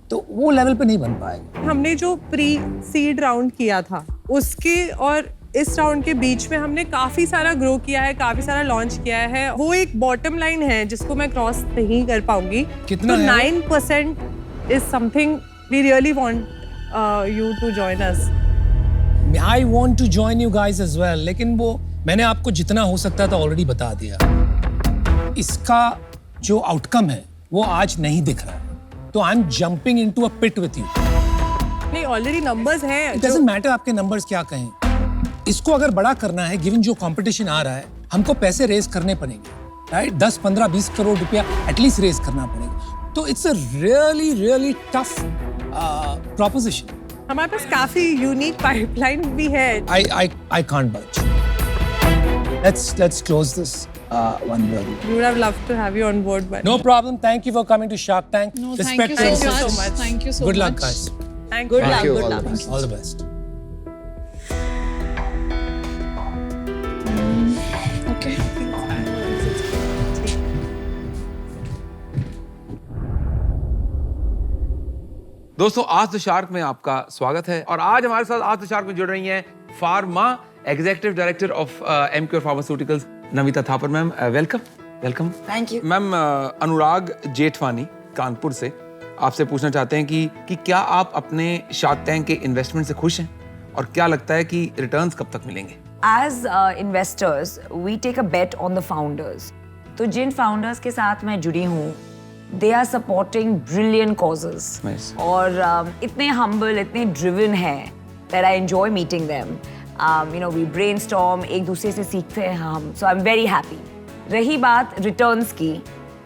तो वो लेवल पे नहीं बन पाएगा। हमने जो प्री सीड राउंड किया था उसके और इस राउंड के बीच में हमने काफी सारा ग्रो किया है, काफी सारा लॉन्च किया है। वो एक बॉटम लाइन है जिसको मैं क्रॉस नहीं कर पाऊंगी। कितना तो है? 9% is something we really want you to join us. I want to join you guys as well, लेकिन वो मैंने आपको जितना हो सकता था ऑलरेडी बता दिया। इसका जो आउटकम है वो आज नहीं दिख रहा है, तो I am jumping into a pit with you. नहीं, ऑलरेडी नंबर्स हैं। It doesn't matter आपके नंबर्स क्या कहें। इसको अगर बड़ा करना है, गिवन जो कंपटीशन आ रहा है, हमको पैसे रेज करने पड़ेंगे, राइट? 10, 15, 20 करोड़ रुपया एटलीस्ट रेज करना पड़ेगा। तो it's a really tough proposition. हमारे पास काफी यूनिक पाइपलाइन भी है। I can't budge. Let's close this one, brother. We would have loved to have you on board, but No problem. Thank you for coming to Shark Tank. No, Respect thank you so your much. decisions. Thank you so Good luck, much. guys. thank Good you. luck, you. good All luck. the best. All the best. Okay. दोस्तों, आज the shark में आपका स्वागत है और आज हमारे साथ आज द शार्क में जुड़ रही हैं pharma executive director of Emcure pharmaceuticals Namita Thapar. Ma'am welcome. Thank you. Ma'am, Anurag Jethwani Kanpur से आपसे पूछना चाहते हैं कि क्या आप अपने शार्क टैंक के इन्वेस्टमेंट से खुश हैं और क्या लगता है कि रिटर्न्स कब तक मिलेंगे? As investors, we take a bet on the founders. तो जिन founders के साथ मैं जुड़ी हूँ, they are supporting brilliant causes. Nice. और इतने humble, इतने driven हैं that I enjoy meeting them. We brainstorm, एक दूसरे से सीखते हैं हम. So I'm very happy. रही बात returns की,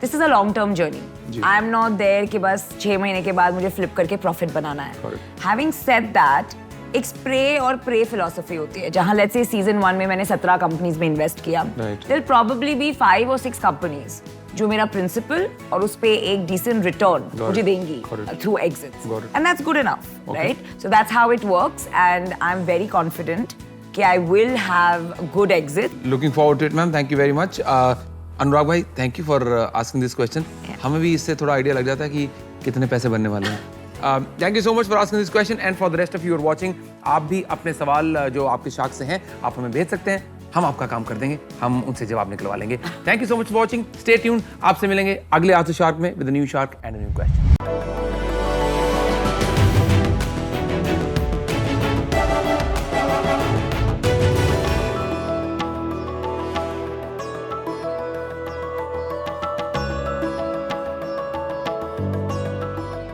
this is a long-term journey. I'm not there कि बस 6 महीने के बाद मुझे flip करके profit बनाना है. Having said that, एक स्प्रे और प्रे फिलॉसफी होती है, जहां लेट्स से सीजन 1 में मैंने 17 कंपनीज में इन्वेस्ट किया। There'll probably be 5 or 6 companies जो मेरा प्रिंसिपल और उस पे एक डिसेंट रिटर्न मुझे देंगी through exits, and that's good enough, right? So that's how it works and I am very confident कि I will have good exit. Looking forward to it ma'am, thank you very much. Anurag भाई, thank you for asking this question. हमें भी इससे थोड़ा idea लग जाता है कि कितने पैसे बनने वाले हैं। Thank you so much for asking this question and for the rest of you are watching. आप भी अपने सवाल जो आपके शार्क से हैं आप हमें भेज सकते हैं, हम आपका काम कर देंगे, हम उनसे जवाब निकलवा लेंगे। Thank you so much for watching, stay tuned. आपसे मिलेंगे अगले आज शार्क में with a new shark and a new question.